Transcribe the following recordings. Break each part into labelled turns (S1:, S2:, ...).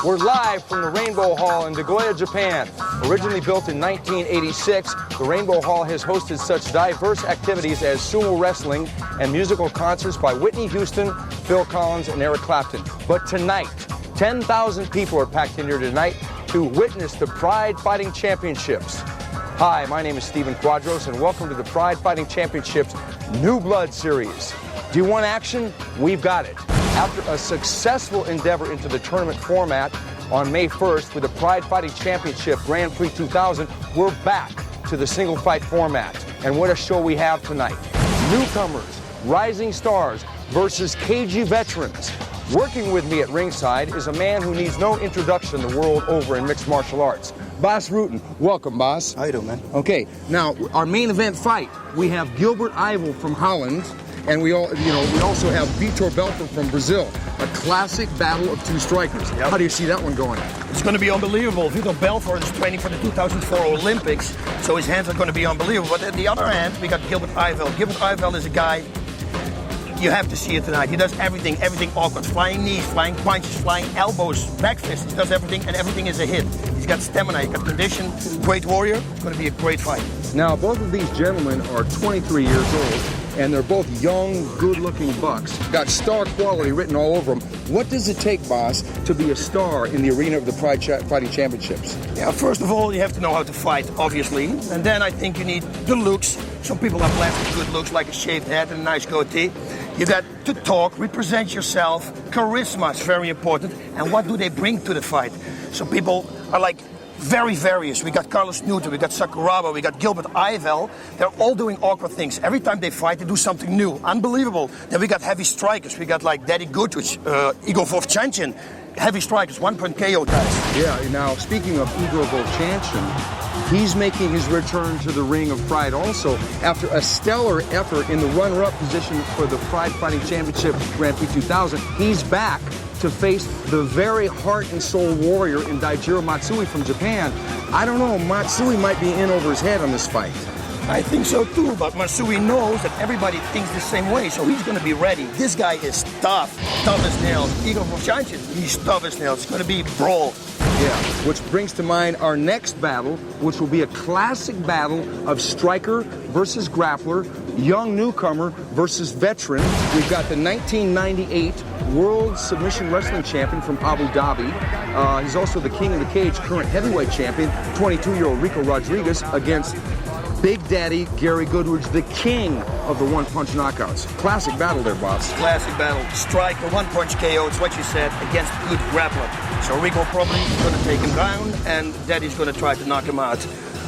S1: We're live from the Rainbow Hall in Nagoya, Japan. Originally built in 1986, the Rainbow Hall has hosted such diverse activities as sumo wrestling and musical concerts by Whitney Houston, Phil Collins, and Eric Clapton. But tonight, 10,000 people are packed in here tonight to witness the Pride Fighting Championships. Hi, my name is Stephen Quadros, and welcome to the Pride Fighting Championships New Blood Series. Do you want action? We've got it. After a successful endeavor into the tournament format on May 1st with the Pride Fighting Championship Grand Prix 2000, we're back to the single fight format. And what a show we have tonight. Newcomers, rising stars versus cagey veterans. Working with me at ringside is a man who needs no introduction the world over in mixed martial arts. Bas Rutten, welcome, Bas.
S2: How you doing, man?
S1: Okay, now our main event fight, we have Gilbert Eivel from Holland, and we also have Vitor Belfort from Brazil. A classic battle of two strikers. Yep. How do you see that one going?
S2: It's going to be unbelievable. Vitor Belfort is training for the 2004 Olympics, so his hands are going to be unbelievable. But at the other hand, we got Gilbert Eivel. Gilbert Eivel is a guy, you have to see it tonight. He does everything awkward. Flying knees, flying punches, flying elbows, back fists. He does everything, and everything is a hit. He's got stamina, he's got condition, great warrior. It's going to be a great fight.
S1: Now, both of these gentlemen are 23 years old, and they're both young, good-looking bucks. Got star quality written all over them. What does it take, Bas, to be a star in the arena of the Pride Fighting Championships?
S2: Yeah, first of all, you have to know how to fight, obviously. And then I think you need the looks. Some people have blessed with good looks, like a shaved head and a nice goatee. You got to talk, represent yourself. Charisma is very important. And what do they bring to the fight? Some people are like very various. We got Carlos Newton, we got Sakuraba, we got Gilbert Eivel. They're all doing awkward things. Every time they fight, they do something new. Unbelievable. Then we got heavy strikers. We got like Daddy Goodrich, Igor VOVCHANCHYN. Heavy strikers, 1-point KO guys.
S1: Yeah, now speaking of Igor VOVCHANCHYN, he's making his return to the ring of Pride also after a stellar effort in the runner-up position for the Pride Fighting Championship Grand Prix 2000. He's back to face the very heart and soul warrior in Daijiro Matsui from Japan. I don't know, Matsui might be in over his head on this fight.
S2: I think so too, but Matsui knows that everybody thinks the same way, so he's going to be ready. This guy is tough as nails. Igor VOVCHANCHYN, he's tough as nails. It's going to be brawl.
S1: Yeah, which brings to mind our next battle, which will be a classic battle of striker versus grappler, young newcomer versus veteran. We've got the 1998 World Submission Wrestling Champion from Abu Dhabi. He's also the King of the Cage, current heavyweight champion, 22-year-old Ricco Rodriguez, against Big Daddy Gary Goodridge, the king of the one-punch knockouts. Classic battle there, boss.
S2: Classic battle. Striker, one-punch KO, it's what you said, against a good grappler. So Ricco probably going to take him down, and Daddy's going to try to knock him out.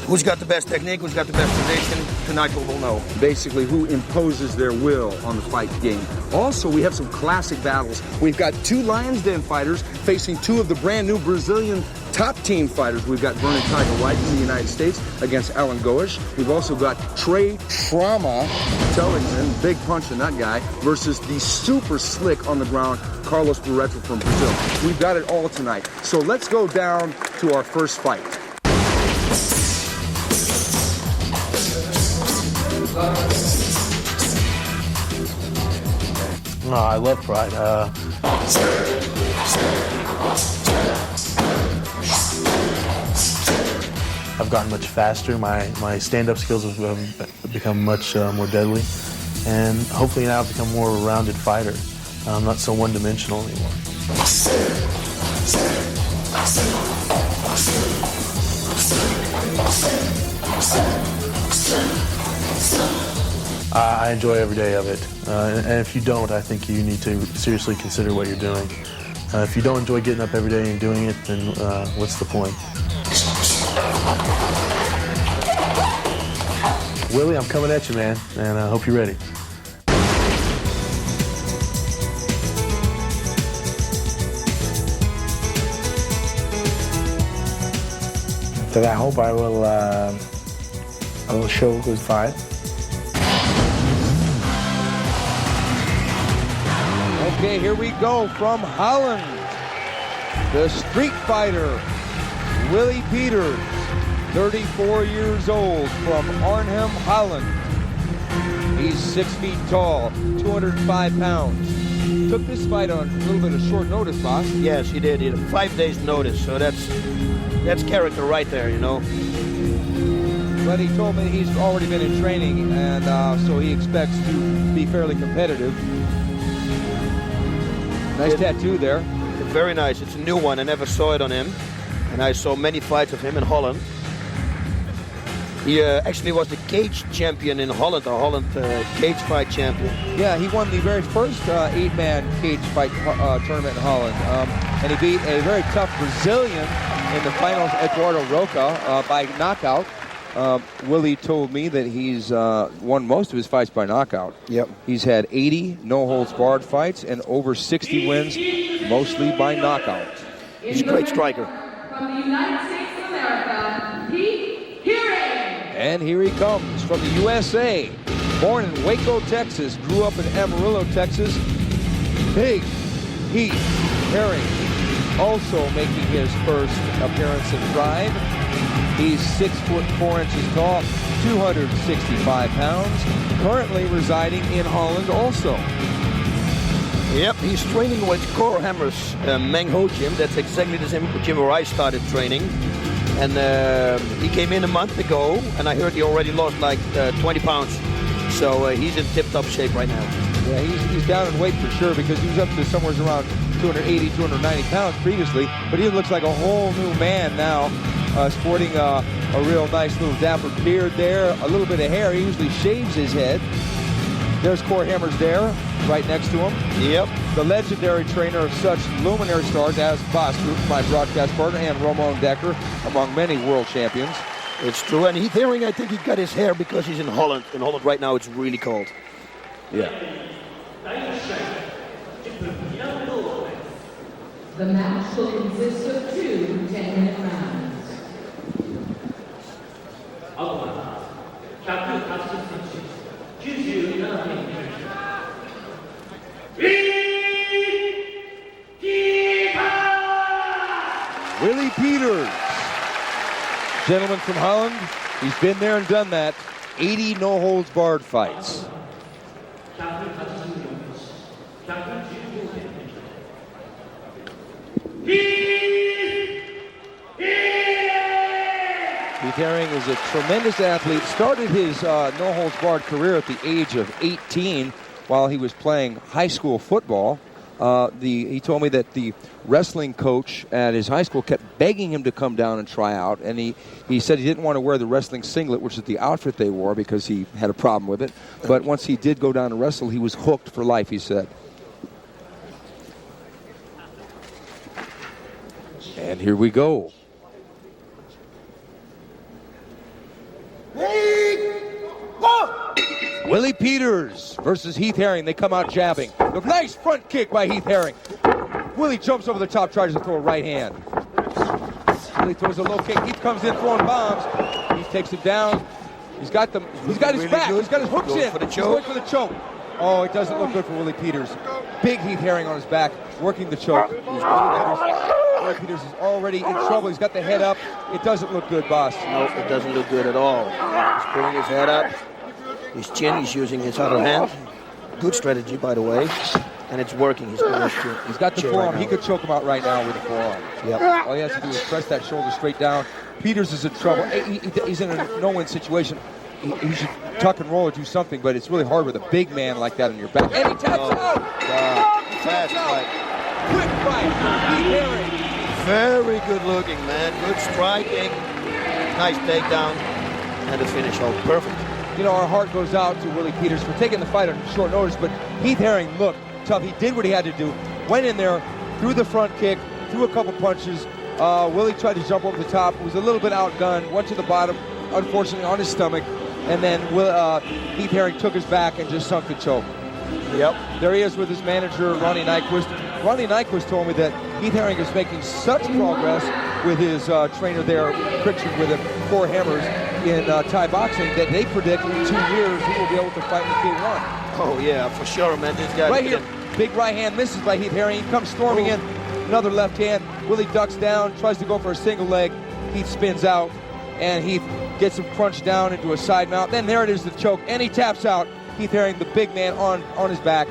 S2: Who's got the best technique, who's got the best position, tonight we will know.
S1: Basically, who imposes their will on the fight game. Also, we have some classic battles. We've got two Lions Den fighters facing two of the brand new Brazilian top team fighters. We've got Vernon Tiger White from the United States against Alan Goish. We've also got Trey Trauma Telligman, big punch in that guy, versus the super slick on the ground Carlos Barreto from Brazil. We've got it all tonight. So let's go down to our first fight.
S3: No, I love Pride. I've gotten much faster. My stand-up skills have become much more deadly. And hopefully now I've become more of a rounded fighter. I'm not so one-dimensional anymore. I enjoy every day of it. And if you don't, I think you need to seriously consider what you're doing. If you don't enjoy getting up every day and doing it, then what's the point? Willie, I'm coming at you, man, and I hope you're ready.
S4: That I hope I will show a good fight.
S1: Okay, here we go from Holland. The street fighter, Willie Peters, 34 years old, from Arnhem, Holland. He's 6 feet tall, 205 pounds. took this fight on a little bit of short notice, boss.
S2: Yes, he did. He had 5 days notice, so that's character right there, you know.
S1: But he told me he's already been in training, and so he expects to be fairly competitive. Nice tattoo there.
S2: Very nice. It's a new one. I never saw it on him, and I saw many fights of him in Holland. He actually was the cage champion in Holland, the Holland cage fight champion.
S1: Yeah, he won the very first 8-man cage fight tournament in Holland. And he beat a very tough Brazilian in the finals, Eduardo Roca, by knockout. Willie told me that he's won most of his fights by knockout.
S2: Yep.
S1: He's had 80 no-holds-barred fights and over 60 wins, mostly by knockout.
S2: He's a great striker.
S5: From the United States of America, Heath Herring.
S1: And here he comes from the USA. Born in Waco, Texas, grew up in Amarillo, Texas. Big Heath Herring, also making his first appearance in Pride. He's 6'4" tall, 265 pounds, currently residing in Holland also.
S2: Yep, he's training with Core Hammer's Meng Ho gym. That's exactly the same gym where I started training. And he came in a month ago, and I heard he already lost like 20 pounds. So he's in tip-top shape right now.
S1: Yeah, he's down in weight for sure, because he was up to somewhere around 280, 290 pounds previously. But he looks like a whole new man now, sporting a real nice little dapper beard there, a little bit of hair. He usually shaves his head. There's Core Hammers there, right next to him.
S2: Yep.
S1: The legendary trainer of such luminary stars as Boss Group, my broadcast partner, and Ramon Decker, among many world champions.
S2: It's true, and Heath Herring, I think he got his hair because he's in Holland. In Holland right now, it's really cold.
S1: Yeah.
S5: The match will consist of 2 10-minute rounds.
S1: Willie Peters, gentleman from Holland. He's been there and done that. 80 no-holds-barred fights. Heath Herring is a tremendous athlete. Started his no-holds-barred career at the age of 18 while he was playing high school football. He told me that the wrestling coach at his high school kept begging him to come down and try out, and he said he didn't want to wear the wrestling singlet, which is the outfit they wore, because he had a problem with it. But once he did go down and wrestle, he was hooked for life, he said. And here we go. Willie Peters versus Heath Herring. They come out jabbing. A nice front kick by Heath Herring. Willie jumps over the top, tries to throw a right hand. Willie throws a low kick. Heath comes in throwing bombs. Heath takes him down. He's got his
S2: really
S1: back.
S2: good.
S1: He's got his hooks
S2: Goes
S1: in.
S2: for the
S1: He's
S2: choke.
S1: going for the choke. Oh, it doesn't look good for Willie Peters. Big Heath Herring on his back, working the choke. Willie Peters is already in trouble. He's got the head up. It doesn't look good, boss.
S2: No, it doesn't look good at all. He's putting his head up. His chin, he's using his other hand. Good strategy, by the way. And it's working. He's
S1: got the forearm. He could choke him out right now with the forearm.
S2: Yep.
S1: All he has to do is press that shoulder straight down. Peters is in trouble. He's in a no-win situation. He should tuck and roll or do something, but it's really hard with a big man like that on your back. And he taps out!
S2: Fast fight.
S1: Quick fight. Heath Herring.
S2: Very good looking, man. Good striking. Nice takedown. And the finish. Oh, perfect.
S1: You know, our heart goes out to Willie Peters for taking the fight on short notice, but Heath Herring looked tough. He did what he had to do. Went in there, threw the front kick, threw a couple punches. Willie tried to jump over the top. Was a little bit outgunned. Went to the bottom, unfortunately, on his stomach. And then Heath Herring took his back and just sunk the choke.
S2: Yep.
S1: There he is with his manager, Ronnie Nyquist. Ronnie Nyquist told me that Heath Herring is making such progress with his trainer there, Pritchard, with him, Core Hammers, in Thai boxing, that they predict in 2 years he will be able to fight in the K1.
S2: Oh, yeah, for sure, man. This guy
S1: right here, big right hand misses by Heath Herring. He comes storming in, another left hand. Willie ducks down, tries to go for a single leg. Heath spins out, and Heath gets him crunched down into a side mount. Then there it is, the choke, and he taps out. Heath Herring, the big man, on his back.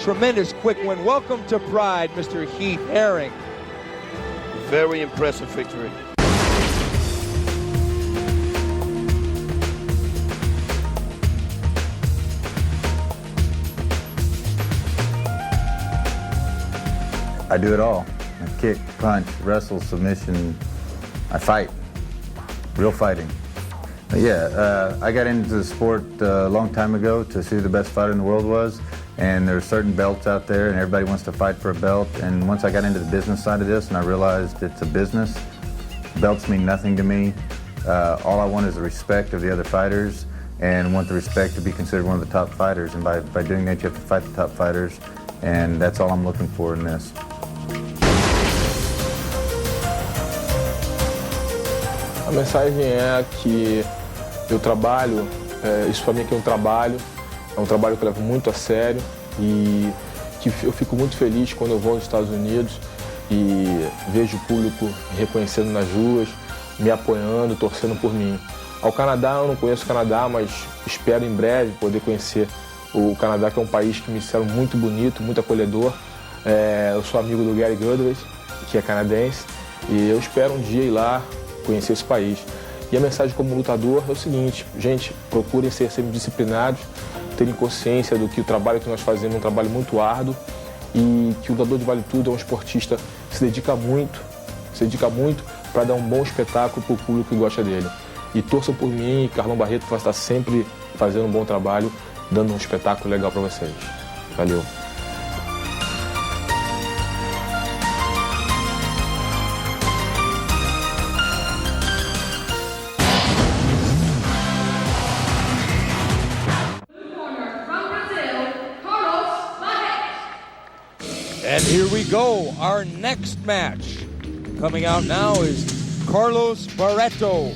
S1: tremendous quick win. Welcome to Pride, Mr. Heath Herring.
S2: Very impressive victory.
S6: I do it all. I kick, punch, wrestle, submission. I fight. Real fighting. But yeah, I got into the sport a long time ago to see who the best fighter in the world was. And there are certain belts out there and everybody wants to fight for a belt. And once I got into the business side of this and I realized it's a business, belts mean nothing to me. All I want is the respect of the other fighters and want the respect to be considered one of the top fighters. And by doing that, you have to fight the top fighters. And that's all I'm looking for in this.
S4: A mensagem é que eu trabalho, isso para mim aqui é um trabalho que eu levo muito a sério e que eu fico muito feliz quando eu vou aos Estados Unidos e vejo o público me reconhecendo nas ruas, me apoiando, torcendo por mim. Ao Canadá, eu não conheço o Canadá, mas espero em breve poder conhecer o Canadá, que é um país que me disseram muito bonito, muito acolhedor. Eu sou amigo do GOODRIDGE, que é canadense, e eu espero um dia ir lá, conhecer esse país. E a mensagem como lutador é o seguinte: gente, procurem ser sempre disciplinados, terem consciência do que o trabalho que nós fazemos é um trabalho muito árduo e que o lutador de vale tudo é um esportista que se dedica muito para dar um bom espetáculo para o público que gosta dele. E torçam por mim, e Carlão Barreto vai estar sempre fazendo um bom trabalho, dando um espetáculo legal para vocês. Valeu!
S1: And here we go. Our next match coming out now is Carlos Barreto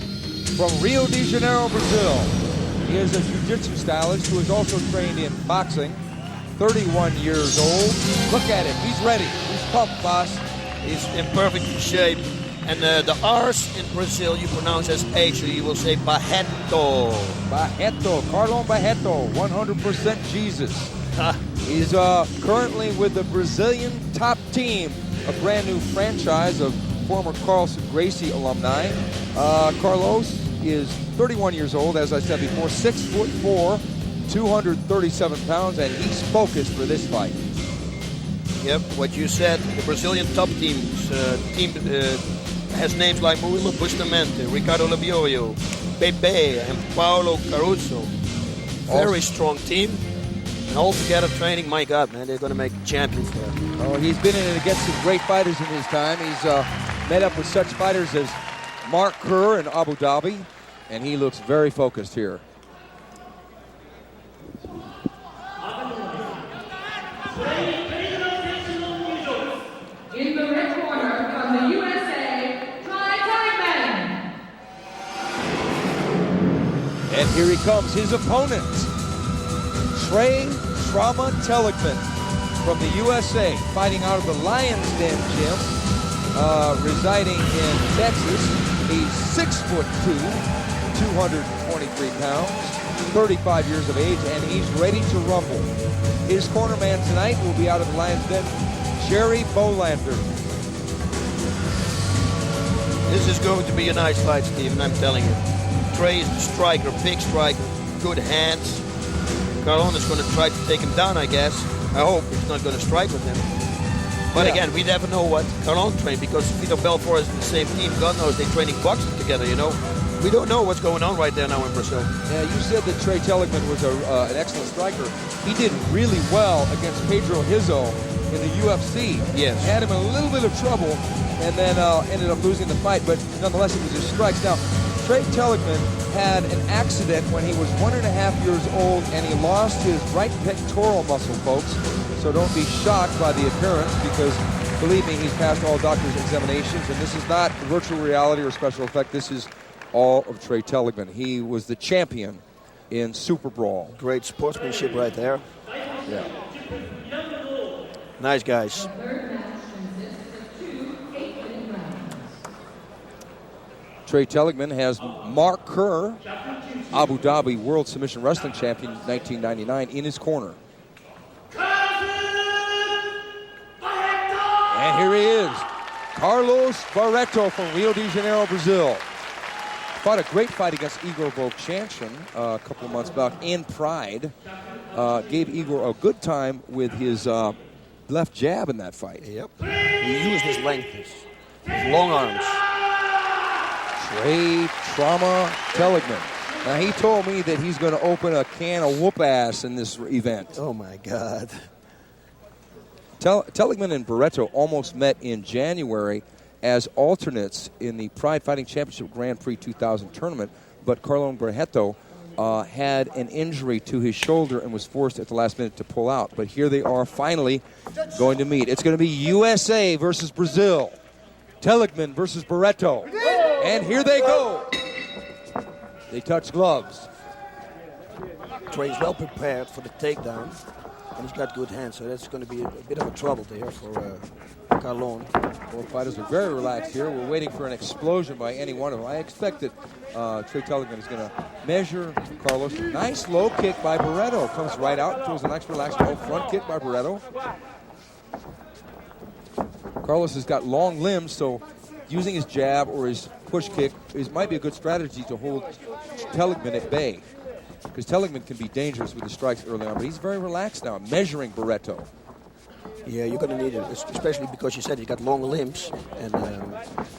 S1: from Rio de Janeiro, Brazil. He is a jiu-jitsu stylist who is also trained in boxing. 31 years old. Look at him. He's ready. He's pumped, boss.
S2: He's in perfect shape. And the R's in Brazil you pronounce as H, so you will say Barreto.
S1: Barreto. Carlos Barreto. 100% Jesus. He's currently with the Brazilian top team, a brand new franchise of former Carlson Gracie alumni. Carlos is 31 years old, as I said before, 6'4", 237 pounds, and he's focused for this fight.
S2: Yep, what you said, the Brazilian top team has names like Murilo Bustamante, Ricardo Labioio, Pepe, and Paulo Caruso. Very strong team. And all together training, my God, man, they're going to make champions there.
S1: Oh, he's been in against some great fighters in his time. He's met up with such fighters as Mark Kerr in Abu Dhabi, and he looks very focused here.
S5: In the red corner from the USA, TELLIGMAN.
S1: And here he comes, his opponent, TELLIGMAN from the USA, fighting out of the Lion's Den gym, residing in Texas. He's 6'2", 223 pounds, 35 years of age, and he's ready to rumble. His corner man tonight will be out of the Lion's Den, Jerry Bolander.
S2: This is going to be a nice fight, Steven, I'm telling you. Trey is the striker, big striker, good hands. Carlon is going to try to take him down, I guess. I hope he's not going to strike with him. But again, we never know what Carlon trained, because Vito Belfort is in the same team. God knows they're training boxing together, you know. We don't know what's going on right there now in Brazil.
S1: Yeah, you said that Trey Telligman was an excellent striker. He did really well against Pedro Rizzo in the UFC.
S2: Yes.
S1: Had him in a little bit of trouble and then ended up losing the fight, but nonetheless it was his strikes. Now, Trey Telligman had an accident when he was 1.5 years old, and he lost his right pectoral muscle, folks. So don't be shocked by the appearance, because believe me, he's passed all doctor's examinations, and this is not virtual reality or special effect. This is all of Trey Telligman. He was the champion in Super Brawl.
S2: Great sportsmanship right there.
S1: Yeah.
S2: Nice guys.
S1: Trey Telligman has Mark Kerr, Abu Dhabi World Submission Wrestling Champion 1999, in his corner.
S5: Carlson
S1: And here he is, Carlos Barreto from Rio de Janeiro, Brazil. Fought a great fight against Igor VOVCHANCHYN a couple of months back in Pride. Gave Igor a good time with his left jab in that fight.
S7: Yep. He used his length, his long arms.
S1: Trey Trauma Telligman. Now, he told me that he's going to open a can of whoop ass in this event.
S7: Oh, my God.
S1: Telligman and Barreto almost met in January as alternates in the Pride Fighting Championship Grand Prix 2000 tournament, but Carlos Barreto had an injury to his shoulder and was forced at the last minute to pull out. But here they are finally going to meet. It's going to be USA versus Brazil. Telligman versus Barreto. And here they go. They touch gloves.
S7: Trey's well prepared for the takedown, and he's got good hands, so that's going to be a bit of a trouble there for Carlon.
S1: Both fighters are very relaxed here. We're waiting for an explosion by any one of them. I expect that Trey Telligman is going to measure Carlos. Nice low kick by Barreto. Comes right out. Throws a nice relaxed low front kick by Barreto. Carlos has got long limbs, so using his jab or his push kick might be a good strategy to hold Telligman at bay. Because Telligman can be dangerous with his strikes early on, but he's very relaxed now, measuring Barreto.
S7: Yeah, you're going to need it, especially because you said he got long limbs, and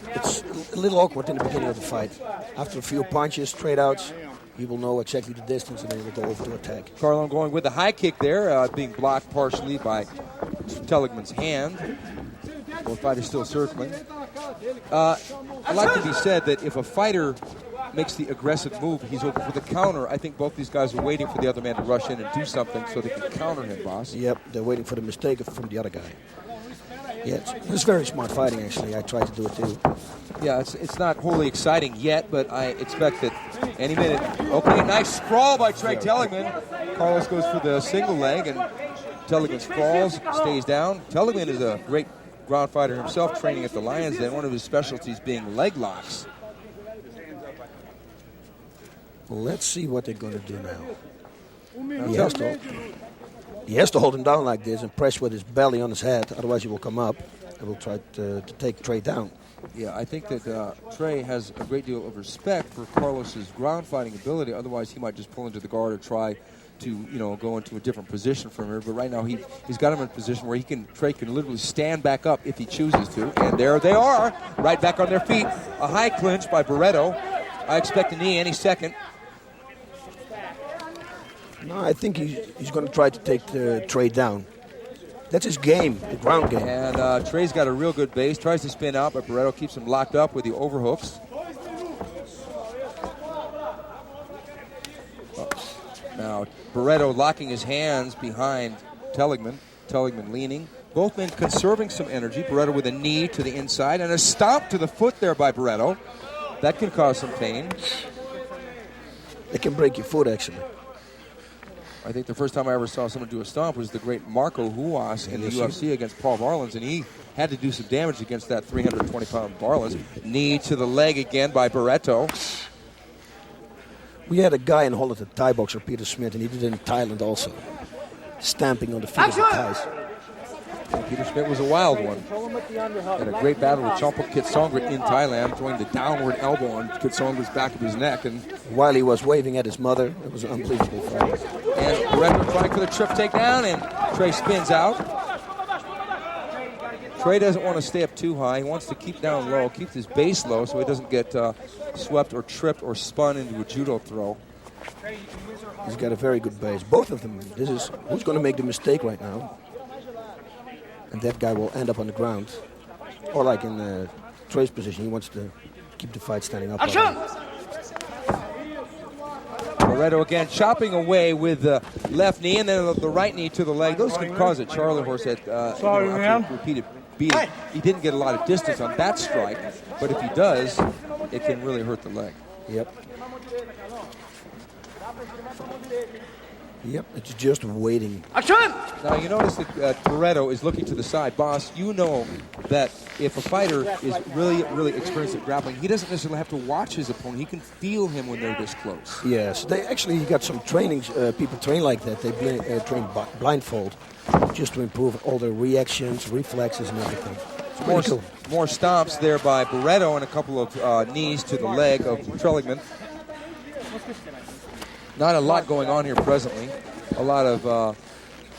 S7: it's a little awkward in the beginning of the fight. After a few punches, straight outs, he will know exactly the distance, and then he will go over to attack.
S1: Carlon going with the high kick there, being blocked partially by Telligman's hand. Both fighters still circling. I'd like to be said that if a fighter makes the aggressive move, he's open for the counter. I think both these guys are waiting for the other man to rush in and do something so they can counter him, boss.
S7: Yep, they're waiting for the mistake from the other guy. Yeah, it's very smart fighting, actually. I try to do it too.
S1: Yeah, it's not wholly exciting yet, but I expect that any minute. Okay, nice sprawl by Trey Telligman. Carlos goes for the single leg, and Telligman sprawls, stays down. Telligman is a great ground fighter himself, training at the Lions Den, one of his specialties being leg locks.
S7: Let's see what they're going to do now. He has to hold him down like this and press with his belly on his head, otherwise he will come up and will try to take Trey down.
S1: Yeah, I think that Trey has a great deal of respect for Carlos's ground fighting ability. Otherwise, he might just pull into the guard or try to go into a different position from here. But right now, he's got him in a position where Trey can literally stand back up if he chooses to. And there they are, right back on their feet. A high clinch by Barreto. I expect a knee any second.
S7: No, I think he's going to try to take Trey down. That's his game, the ground game.
S1: And Trey's got a real good base. Tries to spin out, but Barreto keeps him locked up with the overhooks. Now, Barreto locking his hands behind Telligman. Telligman leaning. Both men conserving some energy. Barreto with a knee to the inside and a stomp to the foot there by Barreto. That can cause some pain.
S7: It can break your foot, actually.
S1: I think the first time I ever saw someone do a stomp was the great Marco Huas in the UFC against Paul Varlins, and he had to do some damage against that 320-pound Varlins. Knee to the leg again by Barreto.
S7: We had a guy in Holland, a Thai boxer, Peter Smith, and he did it in Thailand also. Stamping on the feet of the Thais.
S1: Peter Smith was a wild one. Had a great battle with Champa Kitsonga in Thailand, throwing the downward elbow on Kitsonga's back of his neck. And
S7: while he was waving at his mother, it was an unbelievable fight.
S1: And Barreto trying for the trip takedown, and Trey spins out. Trey doesn't want to stay up too high. He wants to keep down low, keep his base low so he doesn't get swept or tripped or spun into a judo throw.
S7: He's got a very good base. Both of them. This is who's going to make the mistake right now. And that guy will end up on the ground. Or like in Trey's position, he wants to keep the fight standing up.
S1: Barreto again chopping away with the left knee and then the right knee to the leg. Those can cause a Charlie horse at after repeated beating. He didn't get a lot of distance on that strike, but if he does, it can really hurt the leg.
S7: Yep, it's just waiting.
S1: Now, you notice that Barreto is looking to the side. Boss, you know that if a fighter is really, really experienced at grappling, he doesn't necessarily have to watch his opponent. He can feel him when they're this close.
S7: Yes, they actually got some trainings. People train like that. They train blindfold just to improve all their reactions, reflexes, and everything.
S1: More stomps there by Barreto and a couple of knees to the leg of TELLIGMAN. Not a lot going on here presently. A lot of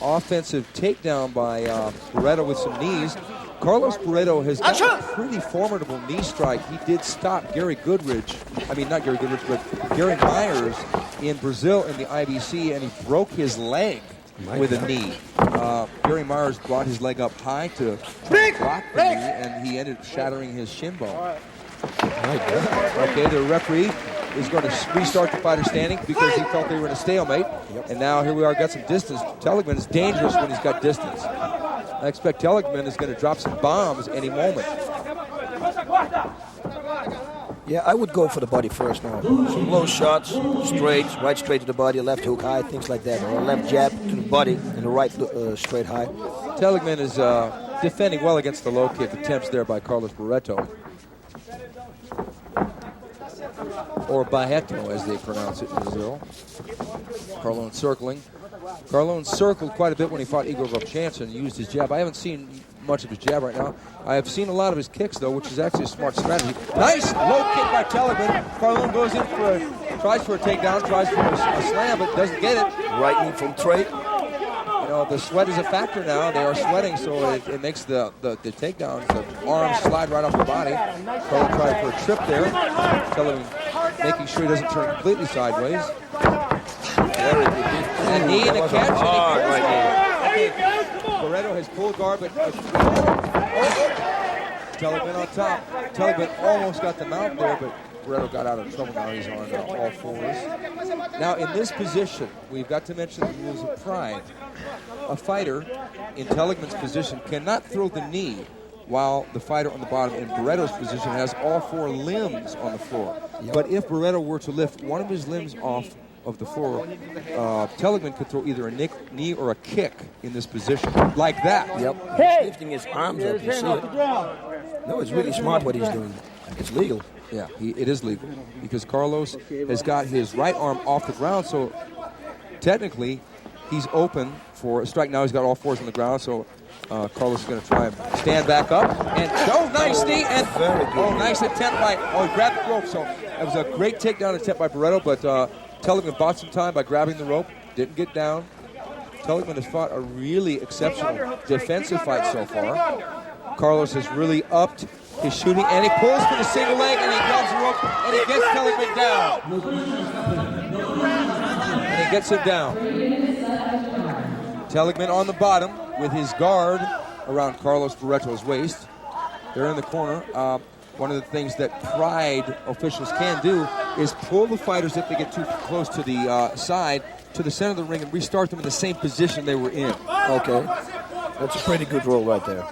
S1: offensive takedown by Barreto with some knees. Carlos Barreto has got a pretty formidable knee strike. He did stop Gary Goodridge. I mean, not Gary Goodridge, but Gary Myers in Brazil in the IBC, and he broke his leg with a knee. Gary Myers brought his leg up high to block the knee, and he ended up shattering his shin bone. Okay, the referee is going to restart the fighter standing because he felt they were in a stalemate. And now here we are, got some distance. TELLIGMAN is dangerous when he's got distance. I expect TELLIGMAN is going to drop some bombs any moment.
S7: Yeah, I would go for the body first now. Some low shots, straight, right straight to the body, left hook high, things like that. Or a left jab to the body and a right straight high.
S1: TELLIGMAN is defending well against the low kick attempts there by Carlos Barreto. Or Barreto, as they pronounce it in Brazil. Carlone circling. Carlone circled quite a bit when he fought Igor VOVCHANCHYN, used his jab. I haven't seen much of his jab right now. I have seen a lot of his kicks, though, which is actually a smart strategy. Nice low kick by TELLIGMAN. Carlone goes in tries for a takedown, tries for a slam, but doesn't get it.
S7: Right knee from Trey.
S1: You know, the sweat is a factor now. They are sweating, so it makes the takedowns, the arms slide right off the body. Carlone tried for a trip there. TELLIGMAN making sure he doesn't turn completely sideways. And a knee and a catch. Barreto has pulled guard, but TELLIGMAN on top. TELLIGMAN almost got the mount there, but Barreto got out of trouble. Now he's on all fours. Now in this position, we've got to mention the rules of pride. A fighter in TELLIGMAN's position cannot throw the knee while the fighter on the bottom in Barreto's position has all four limbs on the floor. But if Barreto were to lift one of his limbs off of the floor, TELLIGMAN could throw either a knee or a kick in this position, like that.
S7: Yep, he's lifting his arms up, you see it. No, it's really smart what he's doing. It's legal.
S1: Yeah, it is legal, because Carlos has got his right arm off the ground, so technically he's open for a strike. Now he's got all fours on the ground, so Carlos is going to try and stand back up. And nice knee, and nice attempt by, he grabbed the rope, so that was a great takedown attempt by Barreto, but TELLIGMAN bought some time by grabbing the rope, didn't get down. TELLIGMAN has fought a really exceptional defensive fight so far. Carlos has really upped his shooting, and he pulls for the single leg, and he grabs the rope, and he gets TELLIGMAN down. And he gets him down. TELLIGMAN on the bottom with his guard around Carlos Barreto's waist. They're in the corner. One of the things that pride officials can do is pull the fighters if they get too close to the side, to the center of the ring, and restart them in the same position they were in.
S7: Okay. That's a pretty good roll right there.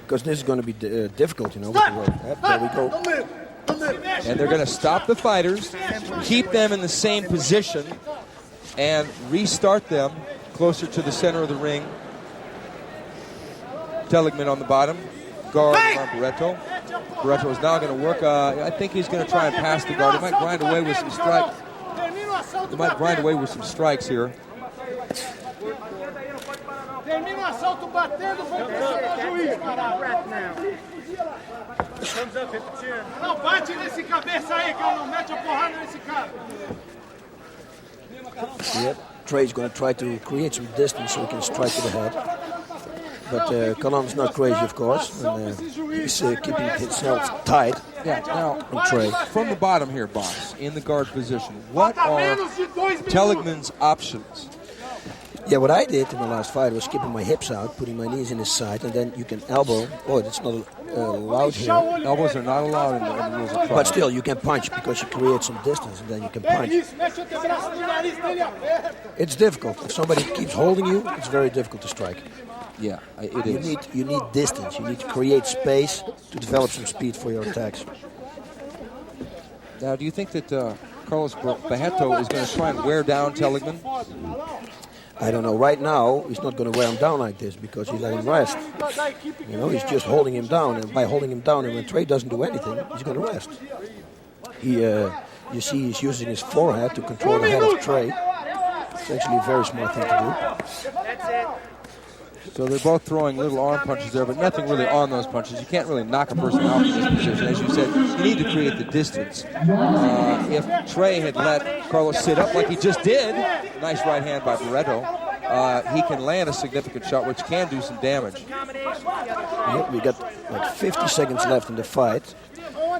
S7: Because this is going to be difficult, you know, with the rope. There we go.
S1: And they're going to stop the fighters, keep them in the same position, and restart them closer to the center of the ring. TELLIGMAN on the bottom, guard on Barreto. Barreto is now going to work. I think he's going to try and pass the guard. He might grind away with some strikes. He might grind away with some strikes here.
S7: Yep, Trey's going to try to create some distance so he can strike to the head. But Callan's not crazy, of course, and he's keeping himself tight.
S1: Yeah, now,
S7: Trey.
S1: From the bottom here, boss, in the guard position, what are TELLIGMAN's options?
S7: Yeah, what I did in the last fight was keeping my hips out, putting my knees in his side, and then you can elbow. Oh, that's not allowed here.
S1: Elbows are not allowed in the rules of pride.
S7: But still, you can punch because you create some distance, and then you can punch. It's difficult. If somebody keeps holding you, it's very difficult to strike.
S1: Yeah, it is.
S7: You need distance. You need to create space to develop some speed for your attacks.
S1: Now, do you think that Carlos Barreto is going to try and wear down TELLIGMAN?
S7: I don't know. Right now, he's not going to wear him down like this because he let him rest. You know, he's just holding him down, and by holding him down, and when Trey doesn't do anything, he's going to rest. You see, he's using his forehead to control the head of Trey. It's actually a very smart thing to do.
S1: So they're both throwing little arm punches there, but nothing really on those punches. You can't really knock a person out in this position. As you said, you need to create the distance. If Trey had let Carlos sit up like he just did, nice right hand by Barreto, he can land a significant shot, which can do some damage.
S7: Yep, we got like 50 seconds left in the fight.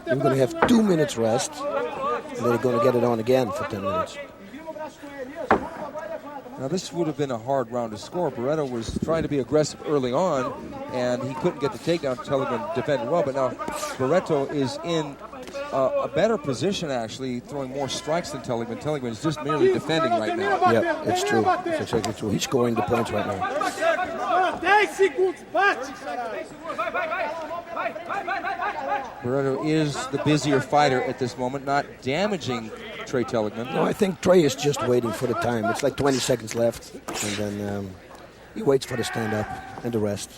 S7: We're going to have 2 minutes rest, and they're going to get it on again for 10 minutes.
S1: Now this would have been a hard round to score. Barreto was trying to be aggressive early on, and he couldn't get the takedown. Telligman defended well, but now Barreto is in a better position, actually, throwing more strikes than Telligman. Telligman is just merely defending right now.
S7: Yep, it's true. It's exactly true. He's scoring the points right now.
S8: 10 segundos, bate!
S1: Barreto is the busier fighter at this moment, not damaging Trey Telligman.
S7: No, I think Trey is just waiting for the time. It's like 20 seconds left, and then he waits for the stand-up and the rest.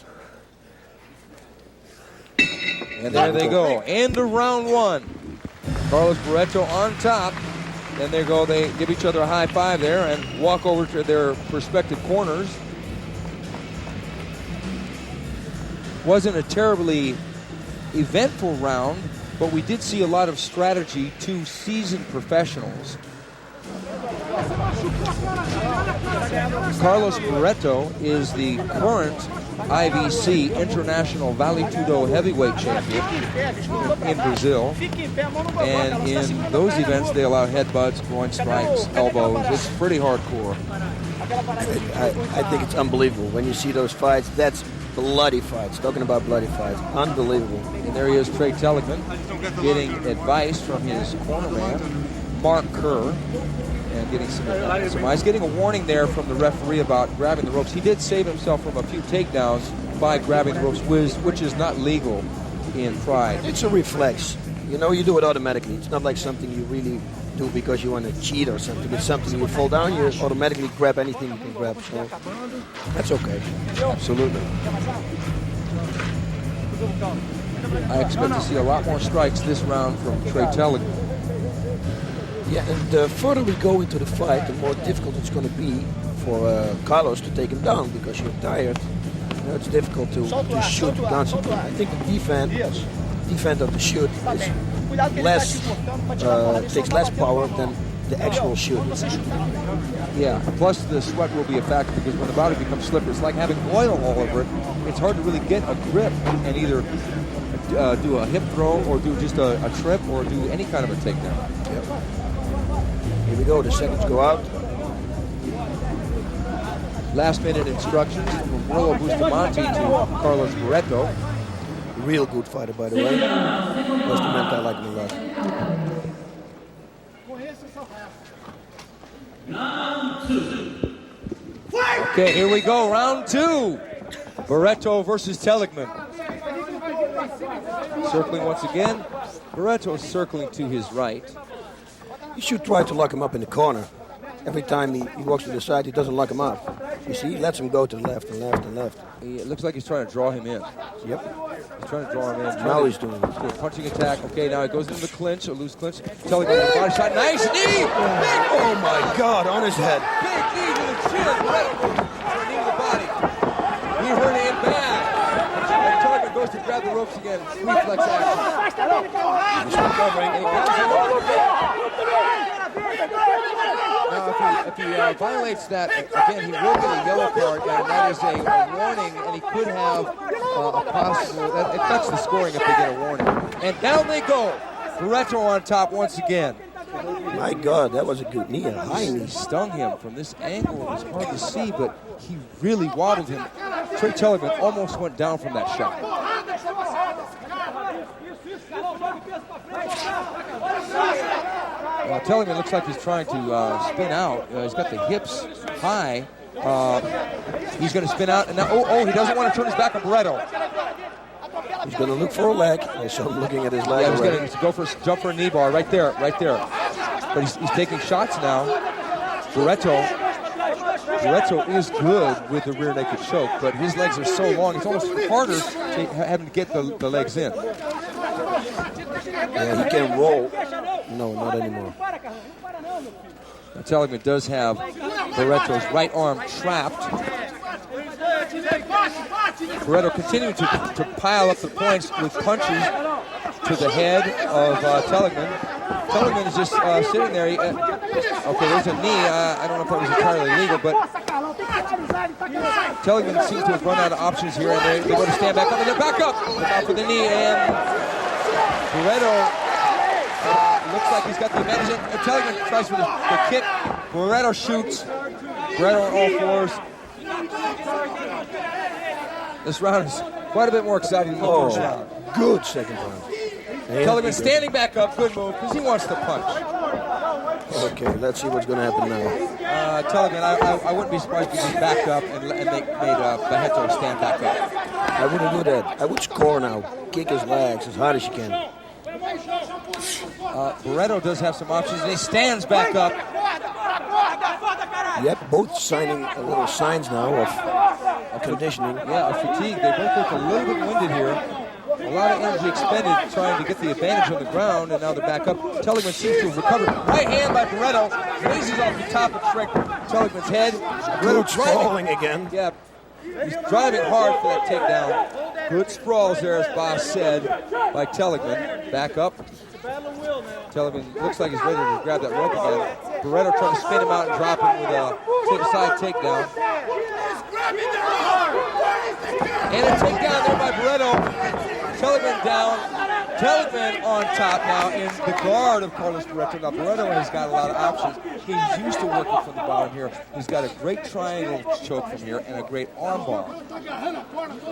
S1: And there they go. End of round one. Carlos Barreto on top. Then they go. They give each other a high five there and walk over to their respective corners. Wasn't a terribly eventful round, but we did see a lot of strategy. Two seasoned professionals. Carlos Barreto is the current IVC International Vale Tudo Heavyweight Champion in Brazil. And in those events, they allow headbutts, groin strikes, elbows. It's pretty hardcore.
S7: I think it's unbelievable. When you see those fights, that's bloody fights. Talking about bloody fights. Unbelievable.
S1: And there he is, Trey Telligman, getting advice from his corner man, Mark Kerr. And getting some advice. Getting a warning there from the referee about grabbing the ropes. He did save himself from a few takedowns by grabbing the ropes, which is not legal in Pride.
S7: It's a reflex. You know, you do it automatically. It's not like something you really do because you want to cheat or something. It's something you fall down, you automatically grab anything you can grab. So that's okay.
S1: Absolutely. I expect to see a lot more strikes this round from Trey Telligman.
S7: Yeah, and the further we go into the fight, the more difficult it's going to be for Carlos to take him down because you're tired. You know, it's difficult to shoot constantly. I think the defense of the shoot is takes less power than the actual shoot.
S1: Yeah, plus the sweat will be a factor because when the body becomes slippery, it's like having oil all over it. It's hard to really get a grip and either do a hip throw or do just a trip or do any kind of a takedown.
S7: Yep. Here we go, the seconds go out.
S1: Last minute instructions from Rollo Bustamante to Carlos Barreto.
S7: Real good fighter, by the way. That's the man I like him a lot.
S1: Okay, here we go, round two. Barreto versus Telligman. Circling once again. Barreto circling to his right.
S7: You should try to lock him up in the corner. Every time he walks to the side, he doesn't lock him up. You see, he lets him go to the left and left and left.
S1: It looks like he's trying to draw him in.
S7: Yep.
S1: He's trying to draw him in.
S7: Now he's doing it.
S1: A punching attack. Okay, now it goes into the clinch, a loose clinch. Telligman, body shot. Nice knee!
S7: Oh my God, on his head.
S1: Big knee to the chin. Knee to the body. He hurt him bad. And Telligman goes to grab the ropes again. Reflex action. He's recovering. And he grabs the ropes. Now, if he violates that, again, he will get a yellow card, and that is a warning, and he could have a possible, it affects the scoring if they get a warning. And down they go. Barreto on top once again.
S7: My God, that was a good knee, a high knee.
S1: He stung him from this angle. It was hard to see, but he really waddled him. Trey Telligman almost went down from that shot. Telligman looks like he's trying to spin out. He's got the hips high. He's going to spin out. And now, he doesn't want to turn his back on Barreto.
S7: He's going to look for a leg. I saw him looking at his leg.
S1: Yeah, he's going to go for jump for a knee bar right there. But he's taking shots now. Barreto is good with the rear naked choke, but his legs are so long, it's almost harder to have him get the legs in.
S7: Yeah, he can roll. No, not anymore.
S1: Now, Telligman does have Barreto's right arm trapped. Barreto continuing to pile up the points with punches to the head of TELLIGMAN. TELLIGMAN is just sitting there. Okay, there's a knee. I don't know if that was entirely legal, but TELLIGMAN seems to have run out of options here, and they go to stand back up, and they're back up. Look out for the knee, and Barreto looks like he's got the advantage. And TELLIGMAN tries for the kick. Barreto shoots. Barreto on all fours. This round is quite a bit more exciting than the first round.
S7: Good second round.
S1: TELLIGMAN standing back up, good move, because he wants to punch.
S7: Okay, let's see what's going to happen now.
S1: TELLIGMAN, I wouldn't be surprised if he backed up and made Barreto stand back up.
S7: I wouldn't do that. I would score now. Kick his legs as hard as you can.
S1: Barreto does have some options, and he stands back up.
S7: Yep, both signing a little signs now of conditioning.
S1: Yeah, of fatigue. They both look a little bit winded here. A lot of energy expended trying to get the advantage on the ground, and now they're back up. TELLIGMAN seems to have recovered. Right hand by Barreto. Raises off the top of TELLIGMAN's head. Barreto
S7: sprawling again.
S1: Yeah, he's driving hard for that takedown. Good sprawls there, as Boss said, by TELLIGMAN. Back up. TELLIGMAN looks like he's ready to grab that rope again. Barreto trying to spin him out and drop him with a side takedown. And a takedown there by Barreto. TELLIGMAN down. TELLIGMAN on top now in the guard of Carlos Barreto. Now Barreto has got a lot of options. He's used to working from the bottom here. He's got a great triangle choke from here and a great arm bar.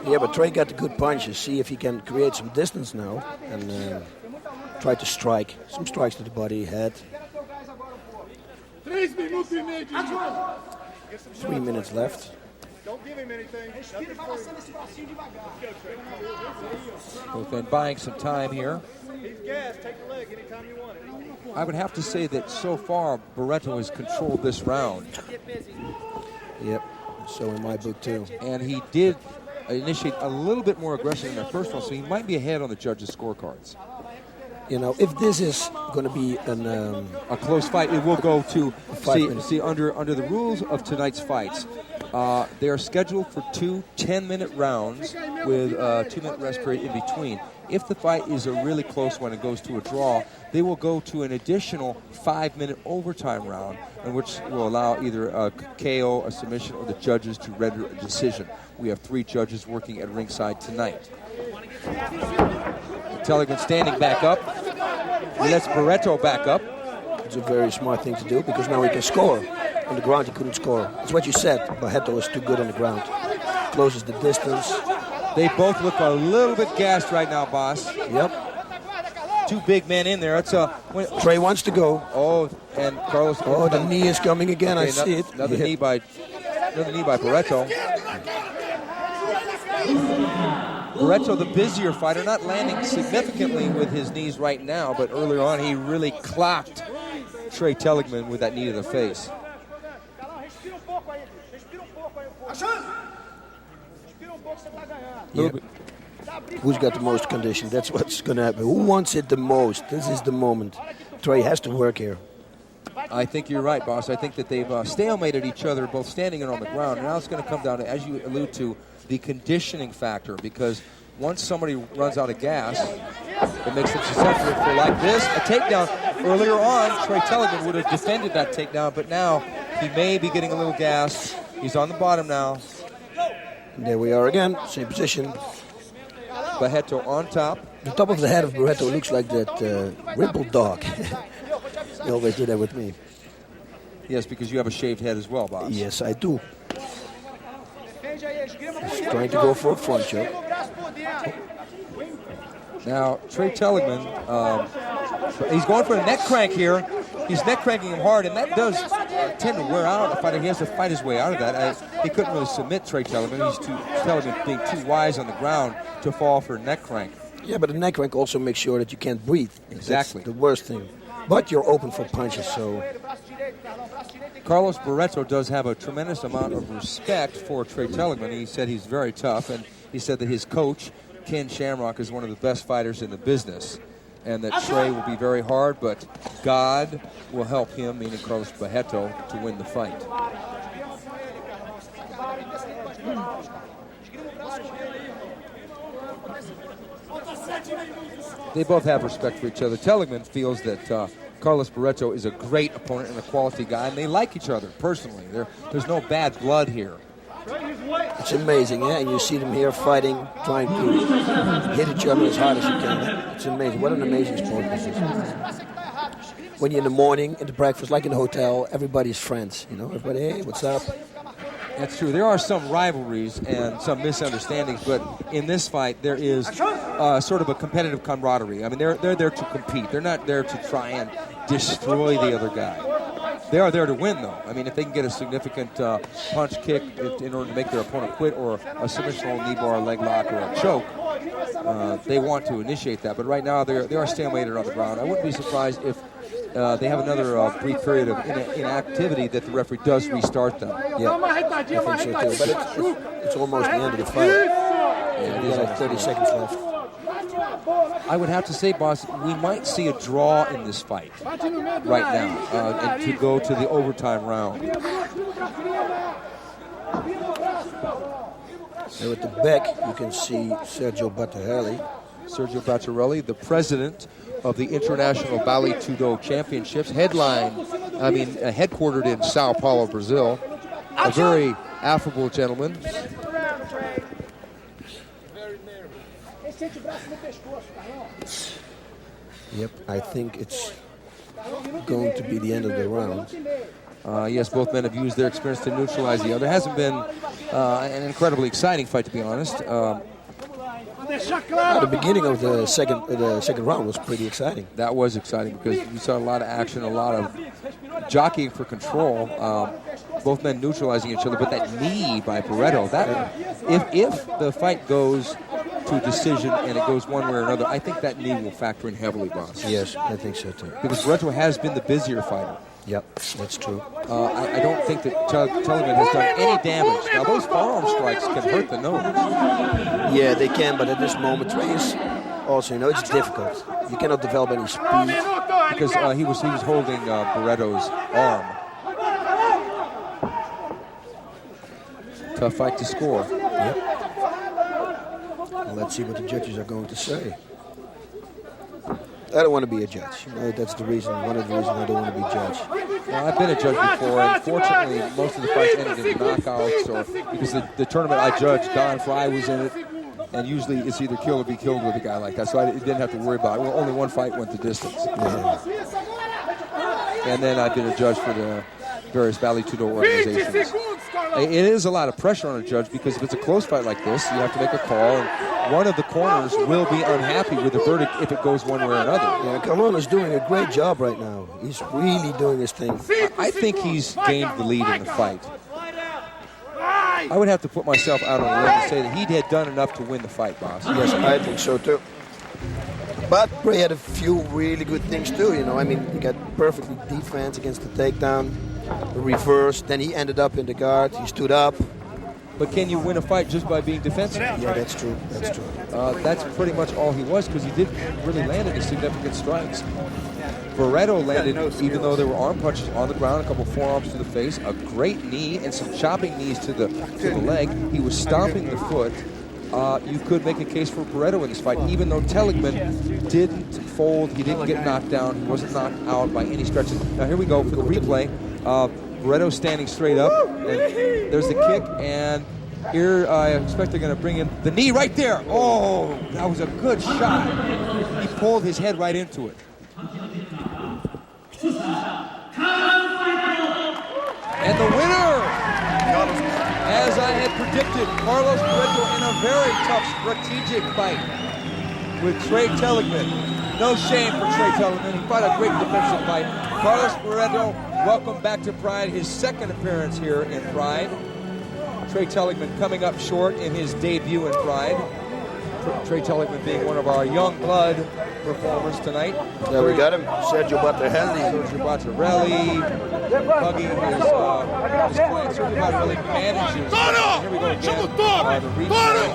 S7: Yeah, but Trey got the good punches. See if he can create some distance now and try to strike. Some strikes to the body, head. 3 minutes left.
S8: Don't give him anything.
S1: Both been buying some time here.
S8: He's gassed. Take the leg anytime you want it.
S1: I would have to say that so far Barreto has controlled this round.
S7: Yep, so in my book too.
S1: And he did initiate a little bit more aggression in that first one, so he might be ahead on the judges' scorecards.
S7: You know, if this is going to be
S1: a close fight, it will go to see under the rules of tonight's fights. They are scheduled for 2 10-minute rounds with a 2-minute rest period in between. If the fight is a really close one and goes to a draw, they will go to an additional 5-minute overtime round, in which will allow either a KO, a submission, or the judges to render a decision. We have 3 judges working at ringside tonight. TELLIGMAN standing back up. He lets Barreto back up.
S7: It's a very smart thing to do because now he can score. On the ground he couldn't score. It's what you said. Barreto is too good on the ground. Closes the distance.
S1: They both look a little bit gassed right now, boss.
S7: Yep.
S1: 2 big men in there.
S7: Trey wants to go.
S1: Oh, and Carlos.
S7: Oh, the knee is coming again.
S1: Okay,
S7: I see it.
S1: Another knee by Barreto. Barreto, the busier fighter, not landing significantly with his knees right now, but earlier on he really clocked Trey TELLIGMAN with that knee to the face.
S7: Yeah. Who's got the most condition? That's what's going to happen. Who wants it the most? This is the moment. Trey has to work here.
S1: I think you're right, boss. I think that they've stalemated each other, both standing and on the ground. And now it's going to come down to, as you allude to, the conditioning factor, because once somebody runs out of gas, it makes them susceptible for like this. A takedown. Earlier on, Trey TELLIGMAN would have defended that takedown, but now he may be getting a little gas. He's on the bottom now.
S7: And there we are again, same position.
S1: Barreto on top.
S7: The top of the head of Barreto looks like that ripple dog. They always do that with me.
S1: Yes, because you have a shaved head as well, boss.
S7: Yes, I do. He's trying to go for a front choke.
S1: Now, Trey TELLIGMAN, he's going for a neck crank here. He's neck cranking him hard, and that does tend to wear out the fighter. He has to fight his way out of that. He couldn't really submit Trey TELLIGMAN. TELLIGMAN being too wise on the ground to fall for a neck crank.
S7: Yeah, but the neck crank also makes sure that you can't breathe.
S1: Exactly.
S7: That's the worst thing. But you're open for punches, so...
S1: Carlos Barreto does have a tremendous amount of respect for Trey TELLIGMAN. He said he's very tough, and he said that his coach, Ken Shamrock, is one of the best fighters in the business, and that Trey will be very hard, but God will help him, meaning Carlos Barreto, to win the fight. They both have respect for each other. Telligman feels that Carlos Barreto is a great opponent and a quality guy, and they like each other personally. There's no bad blood here.
S7: It's amazing, yeah? And you see them here fighting, trying to hit each other as hard as you can. It's amazing. What an amazing sport this is. When you're in the morning, in the breakfast, like in the hotel, everybody's friends. You know, everybody, hey, what's up?
S1: That's true. There are some rivalries and some misunderstandings, but in this fight, there is sort of a competitive camaraderie. I mean, they're there to compete. They're not there to try and destroy the other guy. They are there to win, though. I mean, if they can get a significant punch kick in order to make their opponent quit, or a submissional knee bar, leg lock, or a choke, they want to initiate that. But right now, they are stalemated on the ground. I wouldn't be surprised if they have another brief period of inactivity that the referee does restart them.
S7: Yeah, I think so too. But it's almost the end of the fight. Yeah, there's like 30 seconds left.
S1: I would have to say, boss, we might see a draw in this fight right now, and to go to the overtime round.
S7: Now at the back, you can see Sergio Battarelli.
S1: Sergio Battarelli, the president of the International Vale Tudo Championships, headquartered in Sao Paulo, Brazil. A very affable gentleman.
S7: Yep, I think it's going to be the end of the round.
S1: Yes, both men have used their experience to neutralize the other. It hasn't been an incredibly exciting fight, to be honest.
S7: The beginning of the second round was pretty exciting.
S1: That was exciting because we saw a lot of action, a lot of jockeying for control. Both men neutralizing each other, but that knee by Barreto, if the fight goes to decision and it goes one way or another, I think that knee will factor in heavily, boss.
S7: Yes, I think so too.
S1: Because Barreto has been the busier fighter.
S7: Yep, that's true.
S1: I don't think that Telligman has done any damage. Now, those forearm strikes can hurt the nose.
S7: Yeah, they can, but at this moment, Trace, also, it's difficult. You cannot develop any speed.
S1: Because he was holding Barreto's arm. Tough fight to score.
S7: Yep. Well, let's see what the judges are going to say. I don't want to be a judge. That's the reason. One of the reasons I don't want to be a judge.
S1: Well, I've been a judge before, and fortunately, most of the fights ended in knockouts, or because the tournament I judged, Don Fry was in it, and usually it's either kill or be killed with a guy like that, so I didn't have to worry about it. Well, only one fight went the distance.
S7: Yeah.
S1: And then I've been a judge for the various Vale Tudo organizations. It is a lot of pressure on a judge because if it's a close fight like this, you have to make a call, and one of the corners will be unhappy with the verdict if it goes one way or another.
S7: Yeah, Carlon is doing a great job right now. He's really doing his thing.
S1: I think he's gained the lead in the fight. I would have to put myself out on the limb and say that he had done enough to win the fight, boss.
S7: Yes, I think so too. But Bray had a few really good things too, he got perfectly defense against the takedown, the reverse, then he ended up in the guard, he stood up.
S1: But can you win a fight just by being defensive?
S7: Yeah, that's true.
S1: That's pretty much all he was because he didn't really land any significant strikes. Barreto landed, even though there were arm punches on the ground, a couple forearms to the face, a great knee, and some chopping knees to the leg. He was stomping the foot. You could make a case for Barreto in this fight, even though Telligman didn't fold, he didn't get knocked down, he wasn't knocked out by any stretches. Now here we go for the replay. Barreto standing straight up, and there's the kick, and here I expect they're going to bring in the knee right there. Oh, that was a good shot. He pulled his head right into it. And the winner, as I had predicted, Carlos Barreto in a very tough strategic fight with Trey Telligman. No shame for Trey Telligman. He fought a great defensive fight. Carlos Barreto, welcome back to Pride, his second appearance here in Pride. Trey Telligman coming up short in his debut in Pride. Trey Telligman being one of our young blood performers tonight.
S7: There we got him, Sergio Battarelli.
S1: Hugging his client. Sergio Battarelli manages. Here we go again. The replay.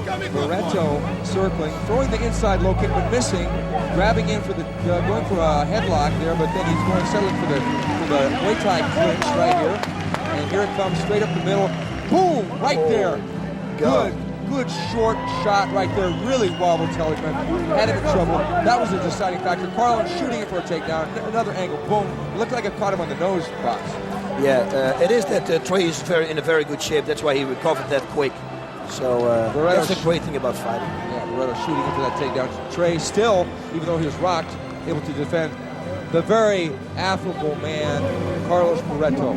S1: Barreto circling, throwing the inside low kick but missing, grabbing in for the going for a headlock there, but then he's going settling for the Muay Thai clinch right here. And here it comes straight up the middle. Boom! Right there. Good good short shot right there. Really wobbled TELLIGMAN. Had him in trouble. That was a deciding factor. Carlin shooting it for a takedown. Another angle. Boom. Looked like it caught him on the nose box.
S7: Yeah, it is that Trey is in a very good shape. That's why he recovered that quick. So that's the great thing about fighting.
S1: Yeah, Barreto shooting into that takedown. Trey still, even though he was rocked, able to defend the very affable man, Carlos Barreto.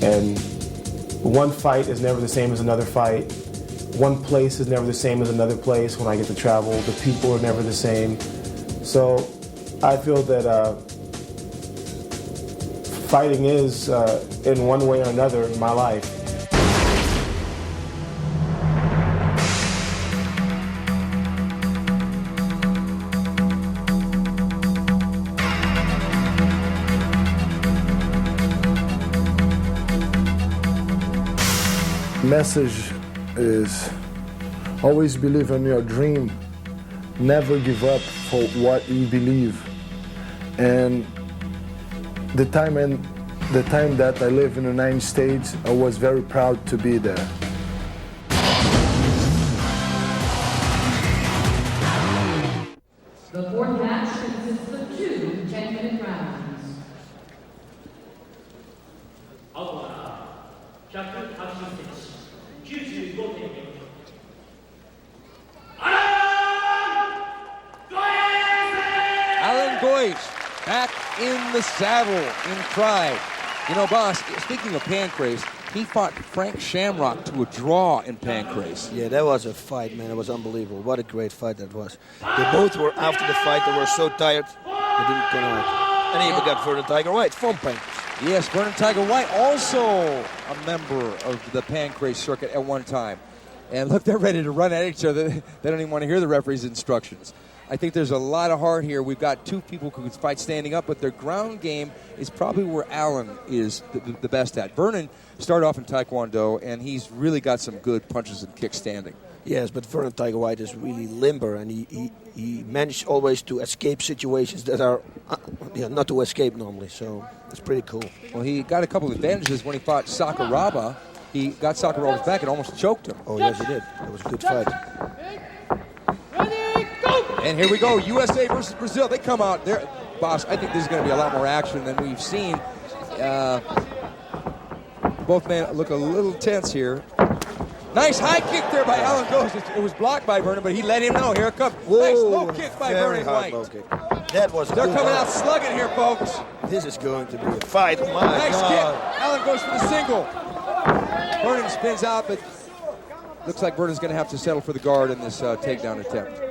S4: And one fight is never the same as another fight. One place is never the same as another place when I get to travel. The people are never the same. So I feel that fighting is, in one way or another, my life.
S9: Message is always believe in your dream, never give up for what you believe. And the time that I live in the United States, I was very proud to be there.
S5: The fourth match consists of 2 10-minute rounds.
S1: Allan Goyce back in the saddle in Pride. You know, boss, speaking of Pancrase, he fought Frank Shamrock to a draw in Pancrase.
S7: Yeah, that was a fight, man. It was unbelievable. What a great fight that was. They both were, after the fight, they were so tired, they didn't come out. And he even got Vernon Tiger White from Pancrase.
S1: Yes, Vernon Tiger White, also a member of the Pancrase circuit at one time. And look, they're ready to run at each other. They don't even want to hear the referee's instructions. I think there's a lot of heart here. We've got 2 people who can fight standing up, but their ground game is probably where Allan is the best at. Vernon started off in Taekwondo, and he's really got some good punches and kicks standing.
S7: Yes, but Vernon Tiger White is really limber, and he managed always to escape situations that are not to escape normally, so it's pretty cool.
S1: Well, he got a couple of advantages when he fought Sakuraba. He got Sakuraba's back and almost choked him.
S7: Oh, yes, he did. It was a good fight.
S1: And here we go, USA versus Brazil. They come out there. Boss, I think this is going to be a lot more action than we've seen. Both men look a little tense here. Nice high kick there by Allan Goyce. It was blocked by Vernon, but he let him know. Here it comes.
S7: Whoa,
S1: nice low kick by
S7: very
S1: Vernon
S7: hard
S1: White.
S7: low kick. That was
S1: They're coming out slugging here, folks.
S7: This is going to be a fight. Oh, my
S1: nice
S7: God.
S1: kick. Allan Goyce for the single. Vernon spins out, but looks like Vernon's going to have to settle for the guard in this takedown attempt.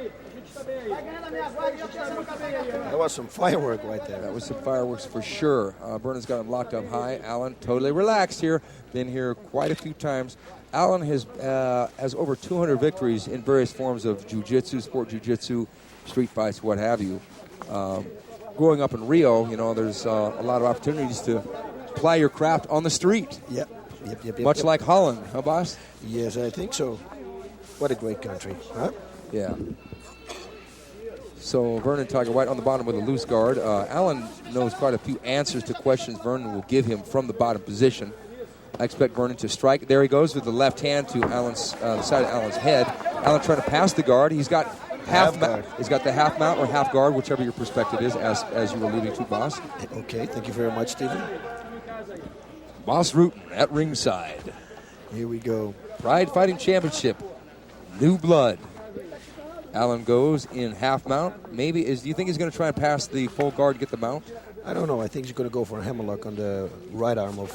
S7: That was some firework right there.
S1: That was some fireworks for sure. Vernon's got him locked up high. Allan totally relaxed here. Been here quite a few times. Allan has over 200 victories in various forms of jiu-jitsu, sport jiu-jitsu, street fights, what have you. Growing up in Rio, you know, there's a lot of opportunities to ply your craft on the street.
S7: Yep.
S1: Much like Holland, huh, boss?
S7: Yes, I think so. What a great country, huh?
S1: Yeah. So Vernon Tiger White on the bottom with a loose guard. Allan knows quite a few answers to questions Vernon will give him from the bottom position. I expect Vernon to strike. There he goes with the left hand to Allan's the side of Allan's head. Allan trying to pass the guard. He's got he's got the half mount or half guard, whichever your perspective is, as you were alluding to, boss.
S7: Okay, thank you very much, Stephen.
S1: Boss Rutan at ringside.
S7: Here we go.
S1: Pride Fighting Championship. New blood. Allan goes in half mount. Maybe do you think he's going to try and pass the full guard to get the mount?
S7: I don't know. I think he's going to go for a hammerlock on the right arm of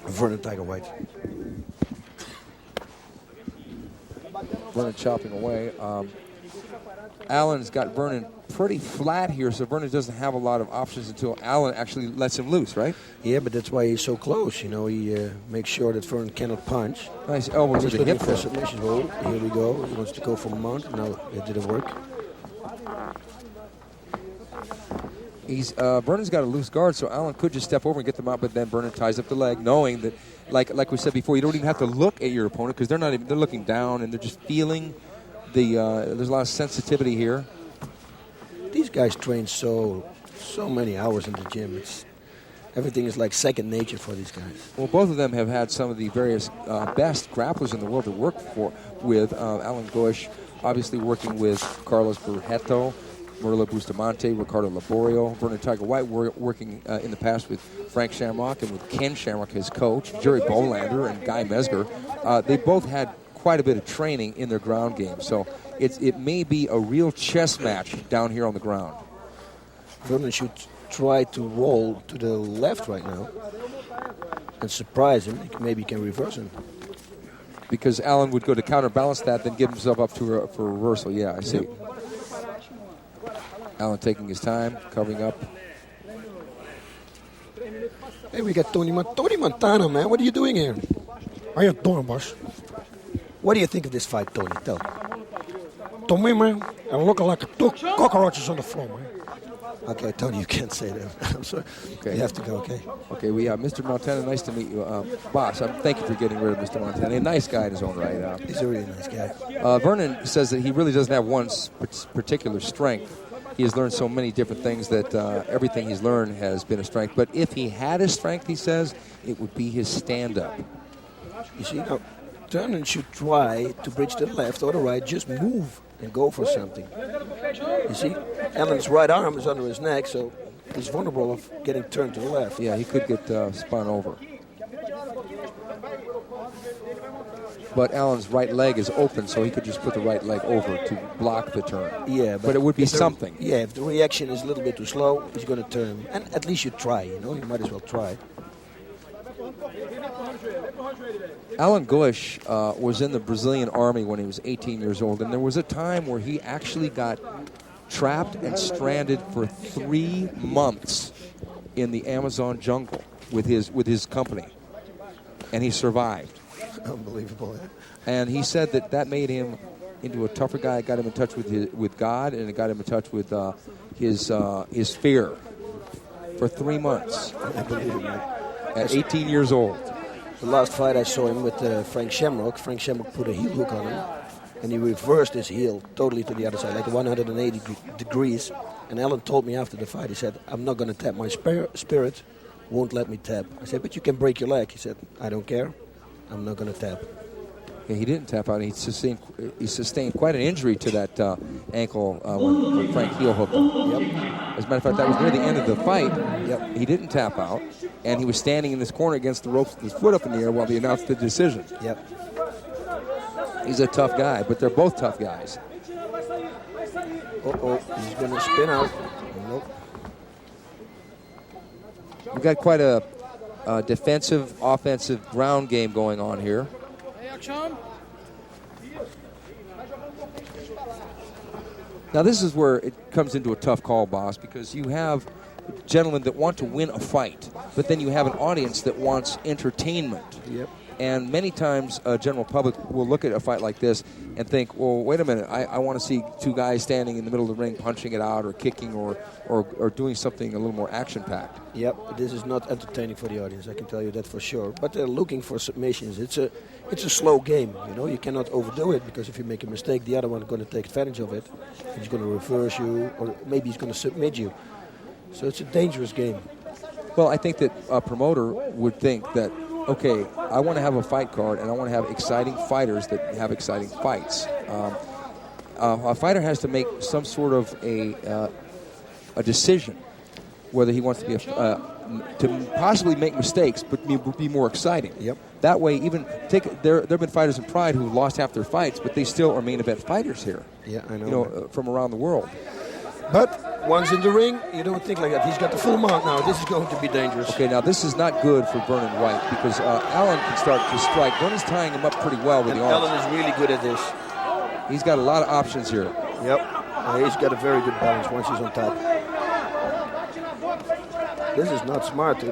S7: Vernon Tiger White.
S1: Vernon chopping away. Allan's got Vernon pretty flat here, so Vernon doesn't have a lot of options until Allan actually lets him loose, right?
S7: Yeah, but that's why he's so close. You know, he makes sure that Vernon cannot punch.
S1: Nice elbow to the hip.
S7: For submission. Oh, here we go. He wants to go for a mount. No, it didn't work.
S1: Vernon's got a loose guard, so Allan could just step over and get them out, but then Vernon ties up the leg, knowing that, like we said before, you don't even have to look at your opponent because they're looking down and they're just feeling the. There's a lot of sensitivity here.
S7: These guys train so so many hours in the gym. Everything is like second nature for these guys.
S1: Well, both of them have had some of the various best grapplers in the world to work with. Allan Gush, obviously working with Carlos Barreto, Murilo Bustamante, Ricardo Laborio, Vernon Tiger White, working in the past with Frank Shamrock and with Ken Shamrock, his coach, Jerry Bolander and Guy Mesger. They both had quite a bit of training in their ground game, so it may be a real chess match down here on the ground.
S7: Vernon should try to roll to the left right now and surprise him. Maybe he can reverse him.
S1: Because Allan would go to counterbalance that, then give himself up to for reversal. Yeah, I see. Yep. Allan taking his time, covering up.
S7: Hey, we got Tony Montana, man. What are you doing here?
S10: How you doing, boss?
S7: What do you think of this fight, Tony? Tell me.
S10: To me, man, I'm looking like cockroaches on the floor, man.
S7: Okay, Tony, you can't say that. I'm sorry. Okay. You have to go, okay?
S1: Okay, we have Mr. Montana. Nice to meet you. Boss, thank you for getting rid of Mr. Montana. A nice guy in his own right.
S7: He's a really nice guy.
S1: Vernon says that he really doesn't have one particular strength. He has learned so many different things that everything he's learned has been a strength. But if he had a strength, he says, it would be his stand-up.
S7: You see, now, Vernon should try to bridge to the left or the right. Just move and go for something. You see, Allan's right arm is under his neck, so he's vulnerable of getting turned to the left.
S1: Yeah, he could get spun over. But Allan's right leg is open, so he could just put the right leg over to block the turn.
S7: Yeah,
S1: but it would be something.
S7: Yeah, if the reaction is a little bit too slow, he's going to turn. And at least you try, you know, you might as well try.
S1: Allan Gush was in the Brazilian army when he was 18 years old, and there was a time where he actually got trapped and stranded for 3 months in the Amazon jungle with his company, and he survived.
S7: Unbelievable.
S1: And he said that made him into a tougher guy. It got him in touch with God, and it got him in touch with his fear for 3 months at 18 years old.
S7: The last fight I saw him with Frank Shamrock. Frank Shamrock put a heel hook on him, and he reversed his heel totally to the other side, like 180 degrees. And Allan told me after the fight, he said, I'm not going to tap. My spirit won't let me tap. I said, but you can break your leg. He said, I don't care. I'm not going to tap.
S1: Yeah, he didn't tap out. He sustained quite an injury to that ankle when Frank heel hooked him.
S7: Yep.
S1: As a matter of fact, that was near the end of the fight. Yep. He didn't tap out, and he was standing in this corner against the ropes with his foot up in the air while they announced the decision.
S7: Yep.
S1: He's a tough guy, but they're both tough guys.
S7: Uh-oh, he's going to spin out. Nope.
S1: We've got quite a defensive, offensive ground game going on here. Now this is where it comes into a tough call, boss, because you have gentlemen that want to win a fight, but then you have an audience that wants entertainment.
S7: Yep.
S1: And many times a general public will look at a fight like this and think, well, wait a minute, I want to see two guys standing in the middle of the ring punching it out or kicking or doing something a little more action-packed.
S7: Yep, this is not entertaining for the audience, I can tell you that for sure. But they're looking for submissions. It's a slow game, you know. You cannot overdo it, because if you make a mistake, the other one is going to take advantage of it. He's going to reverse you, or maybe he's going to submit you. So it's a dangerous game.
S1: Well, I think that a promoter would think that, okay, I want to have a fight card, and I want to have exciting fighters that have exciting fights. A fighter has to make some sort of a decision whether he wants to be to possibly make mistakes, but be more exciting.
S7: Yep.
S1: That way, even there have been fighters in Pride who lost half their fights, but they still are main event fighters here.
S7: Yeah, I know.
S1: You know, from around the world.
S7: But once in the ring, you don't think like that. He's got the full mount now. This is going to be dangerous.
S1: Okay, now this is not good for Vernon White, because Allan can start to strike. Vernon's tying him up pretty well with the arms.
S7: Allan is really good at this.
S1: He's got a lot of options here.
S7: Yep. He's got a very good balance once he's on top. This is not smart.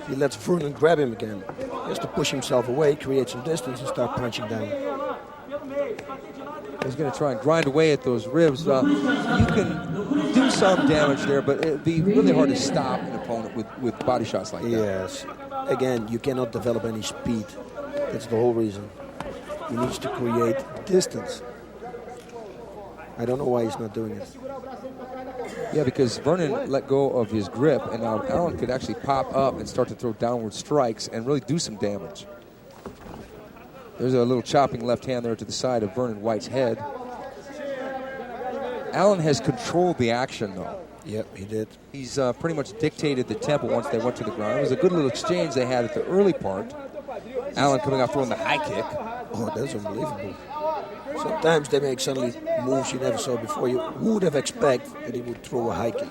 S7: He lets Vernon grab him again. He has to push himself away, create some distance, and start punching down.
S1: He's going to try and grind away at those ribs. You can do some damage there, but it'd be really hard to stop an opponent with body shots like that.
S7: Yes. Again, you cannot develop any speed. That's the whole reason. He needs to create distance. I don't know why he's not doing it.
S1: Yeah, because Vernon let go of his grip, and now Allan could actually pop up and start to throw downward strikes and really do some damage. There's a little chopping left hand there to the side of Vernon White's head. Allan has controlled the action, though.
S7: Yep, he did.
S1: He's pretty much dictated the tempo once they went to the ground. It was a good little exchange they had at the early part. Allan coming out throwing the high kick.
S7: Oh, that's unbelievable. Sometimes they make suddenly moves you never saw before. You would have expected that he would throw a high kick.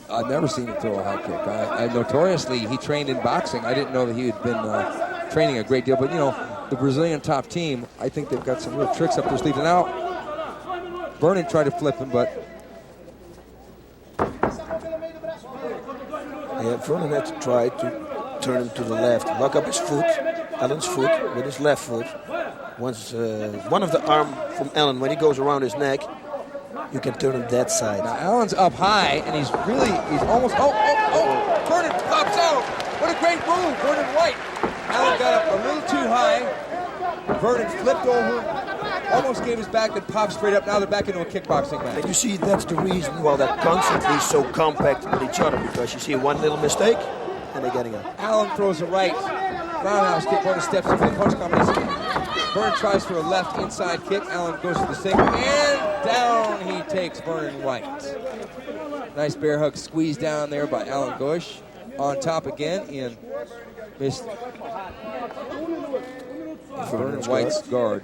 S1: I've never seen him throw a high kick. I notoriously, he trained in boxing. I didn't know that he had been training a great deal. But, you know, the Brazilian top team, I think they've got some real tricks up their sleeves. And now, Vernon tried to flip him, but...
S7: Yeah, Vernon had to try to turn him to the left. Lock up his foot, Allan's foot, with his left foot. Once one of the arm from Allan, when he goes around his neck, you can turn him that side.
S1: Now Allan's up high, and he's almost, Vernon pops out. What a great move, Vernon White. Allan got up a little too high. Vernon flipped over, almost gave his back, then popped straight up. Now they're back into a kickboxing match.
S7: And you see, that's the reason why they're constantly so compact with each other, because you see one little mistake, and they're getting up.
S1: Allan throws a right, roundhouse kick, Vernon steps into the punch combination. Vernon tries for a left inside kick. Allan goes to the single, and down he takes Vernon White. Nice bear hug squeeze down there by Allan Gosh. On top again in missed Vernon White's guard.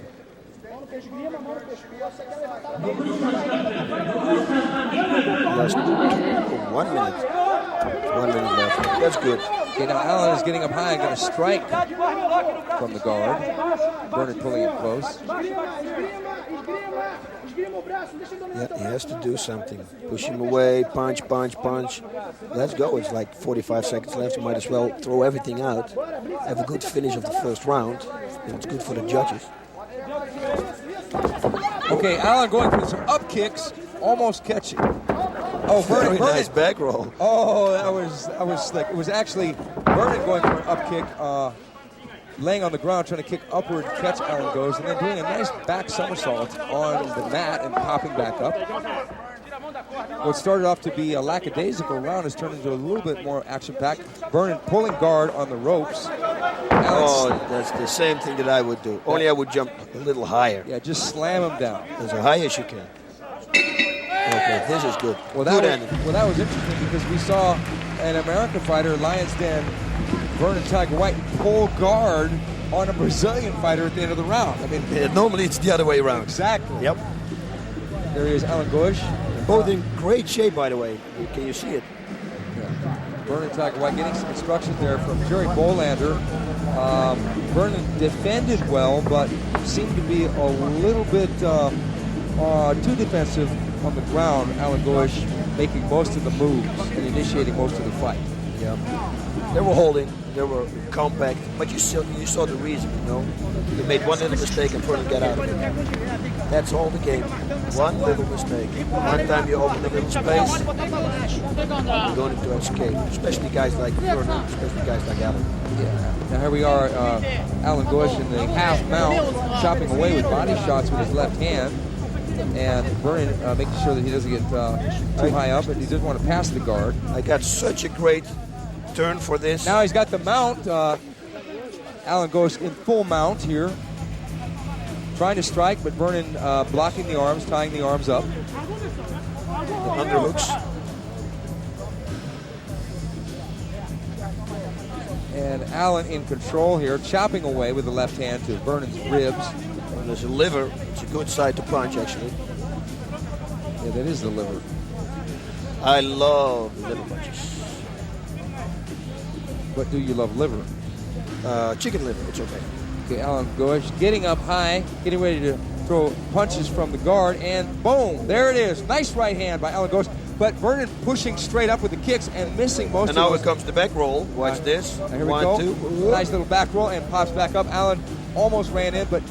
S7: Last 1 minute. 1 minute left. That's good.
S1: Okay, now Allan is getting up high and going to strike from the guard. Vernon pulling him close.
S7: Yeah, he has to do something. Push him away, punch, punch, punch. Let's go. It's like 45 seconds left. You might as well throw everything out. Have a good finish of the first round. It's good for the judges.
S1: Okay, Allan going for some up kicks, almost catching. Oh, Vernon,
S7: nice back roll.
S1: Oh, that was slick. It was actually Vernon going for an up kick, laying on the ground, trying to kick upward, catch Allan Goes, and then doing a nice back somersault on the mat and popping back up. What started off to be a lackadaisical round has turned into a little bit more action-packed. Vernon pulling guard on the ropes.
S7: That's the same thing that I would do. Only I would jump a little higher.
S1: Yeah, just slam him down.
S7: As high as you can. Okay, this is good.
S1: Well, that was interesting because we saw an American fighter, Lions Den, Vernon Tiger White, pull guard on a Brazilian fighter at the end of the round. I mean,
S7: normally it's the other way around.
S1: Exactly.
S7: Yep.
S1: There he is, Allan Gosh.
S7: Both in great shape, by the way. Can you see it?
S1: Yeah. Vernon Tiger White getting some instruction there from Jerry Bolander. Vernon defended well, but seemed to be a little bit too defensive on the ground. Allan Gosh making most of the moves and initiating most of the fight.
S7: Yeah. They were holding, they were compact, but you saw the reason, you know. They made one little mistake and Vernon got out of it. That's all the game. One little mistake. One time you open a little space, you're going to escape. Especially guys like Vernon, especially guys like Allan.
S1: Yeah. Now here we are, Allan Gosh in the half mount, chopping away with body shots with his left hand. And Vernon making sure that he doesn't get too high up, and he doesn't want to pass the guard.
S7: I got such a great turn for this.
S1: Now he's got the mount. Allan Gosh in full mount here. Trying to strike, but Vernon blocking the arms, tying the arms up.
S7: The underhooks.
S1: And Allan in control here, chopping away with the left hand to Vernon's ribs.
S7: And there's a liver. It's a good side to punch, actually.
S1: Yeah, that is the liver.
S7: I love the liver punches.
S1: What do you love liver?
S7: Chicken liver, it's okay.
S1: Okay, Allan Gosh getting up high, getting ready to throw punches from the guard, and boom, there it is. Nice right hand by Allan Gosh, but Vernon pushing straight up with the kicks and missing most of
S7: them. And now
S1: it
S7: comes the back roll. Watch this.
S1: Here we go. Nice little back roll and pops back up. Allan almost ran in, but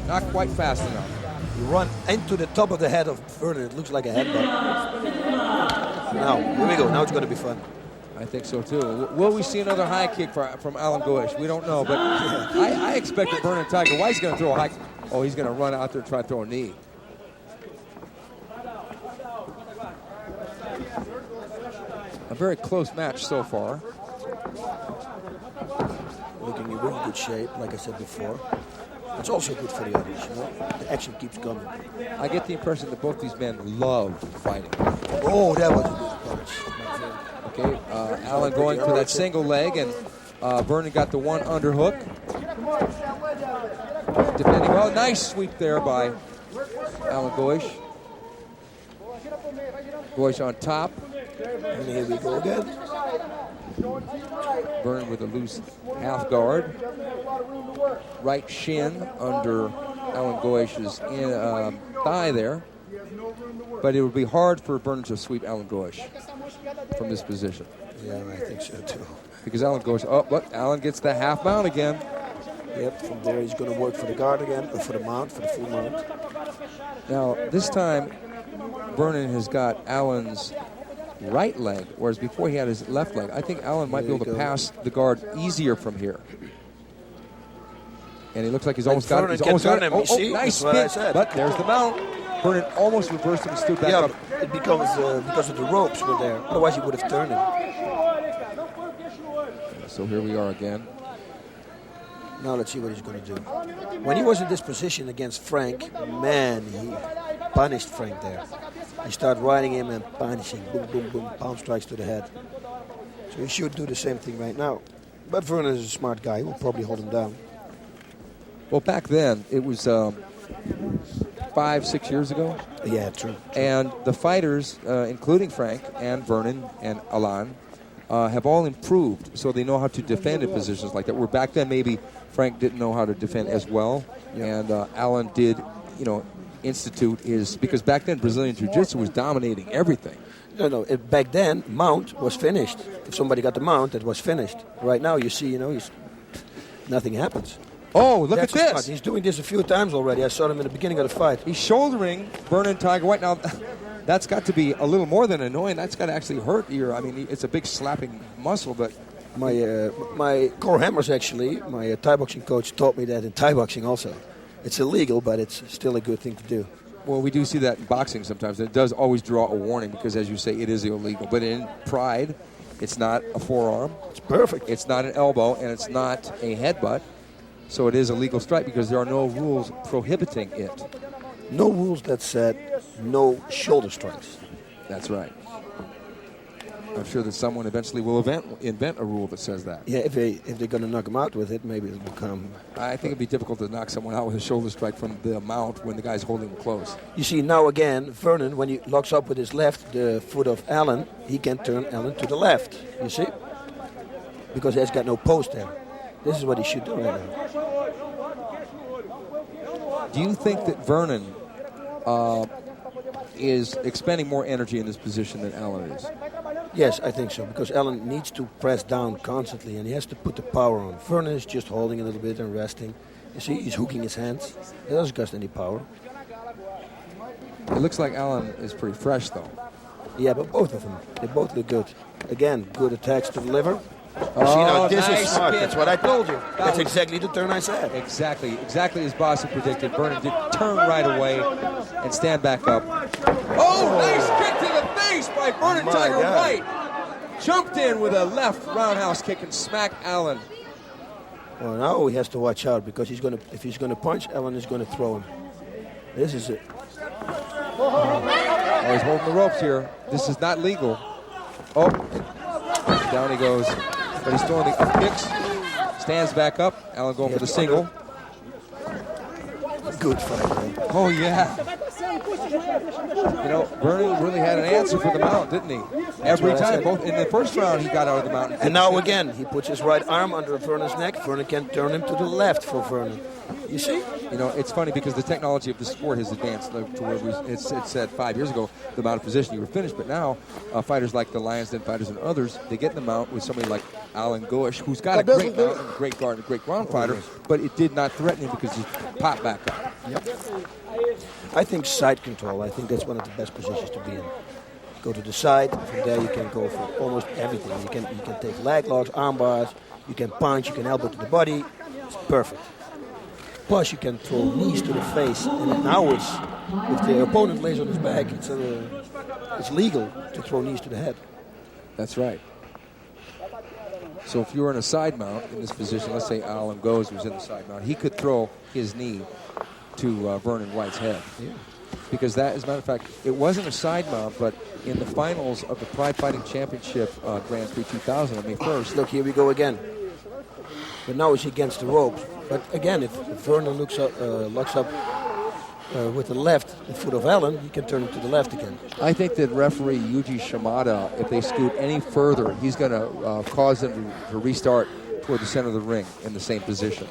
S1: not quite fast enough.
S7: You run into the top of the head of Vernon. It looks like a headbutt. Now, here we go. Now it's going to be fun.
S1: I think so too. Will we see another high kick from Allan Gosh? We don't know, but I expect that Vernon Tiger White's going to throw a high. Oh, he's going to run out there and try to throw a knee. very close match so far.
S7: Looking in really good shape, like I said before. It's also good for the others, you know. The action keeps coming.
S1: I get the impression that both these men love fighting.
S7: Oh, that was a good punch.
S1: Okay, Allan going for that single leg, and Vernon got the one underhook. Defending well. Nice sweep there by Allan Goisch. Goisch on top.
S7: And here we go again.
S1: Vernon with a loose half guard. Right shin under Allan Goisch's thigh there. But it would be hard for Vernon to sweep Allan Goisch from this position.
S7: Yeah, I think so too.
S1: Because Allan Goisch, oh, look, Allan gets the half mount again.
S7: Yep, from there he's going to work for the guard again, or for the mount, for the full mount.
S1: Now, this time, Vernon has got Allan's right leg, whereas before he had his left leg. I think Allan might be able to pass the guard easier from here. And he looks like he's almost got it. He's almost got it. Oh, nice spin. But there's the mount. Vernon almost reversed him and stood back up.
S7: It becomes because of the ropes were there. Otherwise he would have turned him.
S1: So here we are again.
S7: Now let's see what he's going to do. When he was in this position against Frank, man, he punished Frank there. He started riding him and punishing. Boom, boom, boom. Palm strikes to the head. So he should do the same thing right now. But Vernon is a smart guy. He will probably hold him down.
S1: Well, back then, it was 5-6 years ago.
S7: Yeah, true.
S1: And the fighters, including Frank and Vernon and Allan, have all improved, so they know how to defend in positions like that. Where back then, maybe Frank didn't know how to defend as well, and Allan did, institute his, because back then Brazilian Jiu-Jitsu was dominating everything.
S7: No, back then, mount was finished. If somebody got the mount, it was finished. Right now, you see, nothing happens.
S1: Oh, look at this.
S7: Smart. He's doing this a few times already. I saw him in the beginning of the fight.
S1: He's shouldering Vernon Tiger White. Now, that's got to be a little more than annoying. That's got to actually hurt your, it's a big slapping muscle, but...
S7: My core hammers, actually, my Thai boxing coach taught me that in Thai boxing also. It's illegal, but it's still a good thing to do.
S1: Well, we do see that in boxing sometimes. It does always draw a warning because, as you say, it is illegal. But in Pride, it's not a forearm.
S7: It's perfect.
S1: It's not an elbow, and it's not a headbutt. So it is a legal strike because there are no rules prohibiting it.
S7: No rules that said no shoulder strikes.
S1: That's right. I'm sure that someone eventually will invent a rule that says that.
S7: Yeah, if they're going to knock him out with it, maybe it will come.
S1: I think it'd be difficult to knock someone out with a shoulder strike from the mount when the guy's holding him close.
S7: You see, now again, Vernon, when he locks up with his left, the foot of Allan, he can turn Allan to the left. You see? Because he has got no post there. This is what he should do right now.
S1: Do you think that Vernon is expending more energy in this position than Allan is?
S7: Yes, I think so, because Allan needs to press down constantly, and he has to put the power on. Vernon is just holding a little bit and resting. You see, he's hooking his hands. He doesn't cost any power.
S1: It looks like Allan is pretty fresh, though.
S7: Yeah, but both of them, they both look good. Again, good attacks to the liver.
S1: Oh,
S7: see, now, this
S1: nice
S7: is smart.
S1: spin.
S7: That's what I told you. That's
S1: was
S7: exactly the turn I said.
S1: Exactly as Boss had predicted. Vernon did turn right away and stand back up. Oh, nice kick to the face by Vernon Tiger White. Jumped in with a left roundhouse kick and smacked Allan.
S7: Well, now he has to watch out because if he's gonna punch, Allan is gonna throw him. This is it.
S1: Oh, he's holding the ropes here. This is not legal. Oh, down he goes. But he's throwing the up kicks. Stands back up. Allan going for the single.
S7: Good fight, man.
S1: Oh, yeah. Vernon really had an answer for the mount, didn't he? Every time. Both in the first round, he got out of the mount.
S7: And now again, he puts his right arm under Vernon's neck. Vernon can turn him to the left for Vernon. You see?
S1: It's funny because the technology of the sport has advanced to where it said 5 years ago the mount of position you were finished. But now, fighters like the Lions Den fighters and others, they get in the mount with somebody like Allan Goisch, who's got a great mount and a great guard and a great ground fighter, but it did not threaten him because he popped back up.
S7: Yep. I think side control, I think that's one of the best positions to be in. Go to the side, from there you can go for almost everything. You can take leg locks, arm bars, you can punch, you can elbow to the body. It's perfect. Plus you can throw knees to the face, and now if the opponent lays on his back, it's legal to throw knees to the head.
S11: That's right. So if you were in a side mount in this position, let's say Allan was in the side mount, he could throw his knee to Vernon White's head.
S7: Yeah.
S11: Because that, as a matter of fact, it wasn't a side mount, but in the finals of the Pride Fighting Championship Grand Prix 2000 on May 1st.
S7: Look, here we go again. But now he's against the ropes. But again, if Vernon locks up with the left, the foot of Allan, he can turn him to the left again.
S11: I think that referee Yuji Shimada, if they scoot any further, he's going to cause them to restart toward the center of the ring in the same position.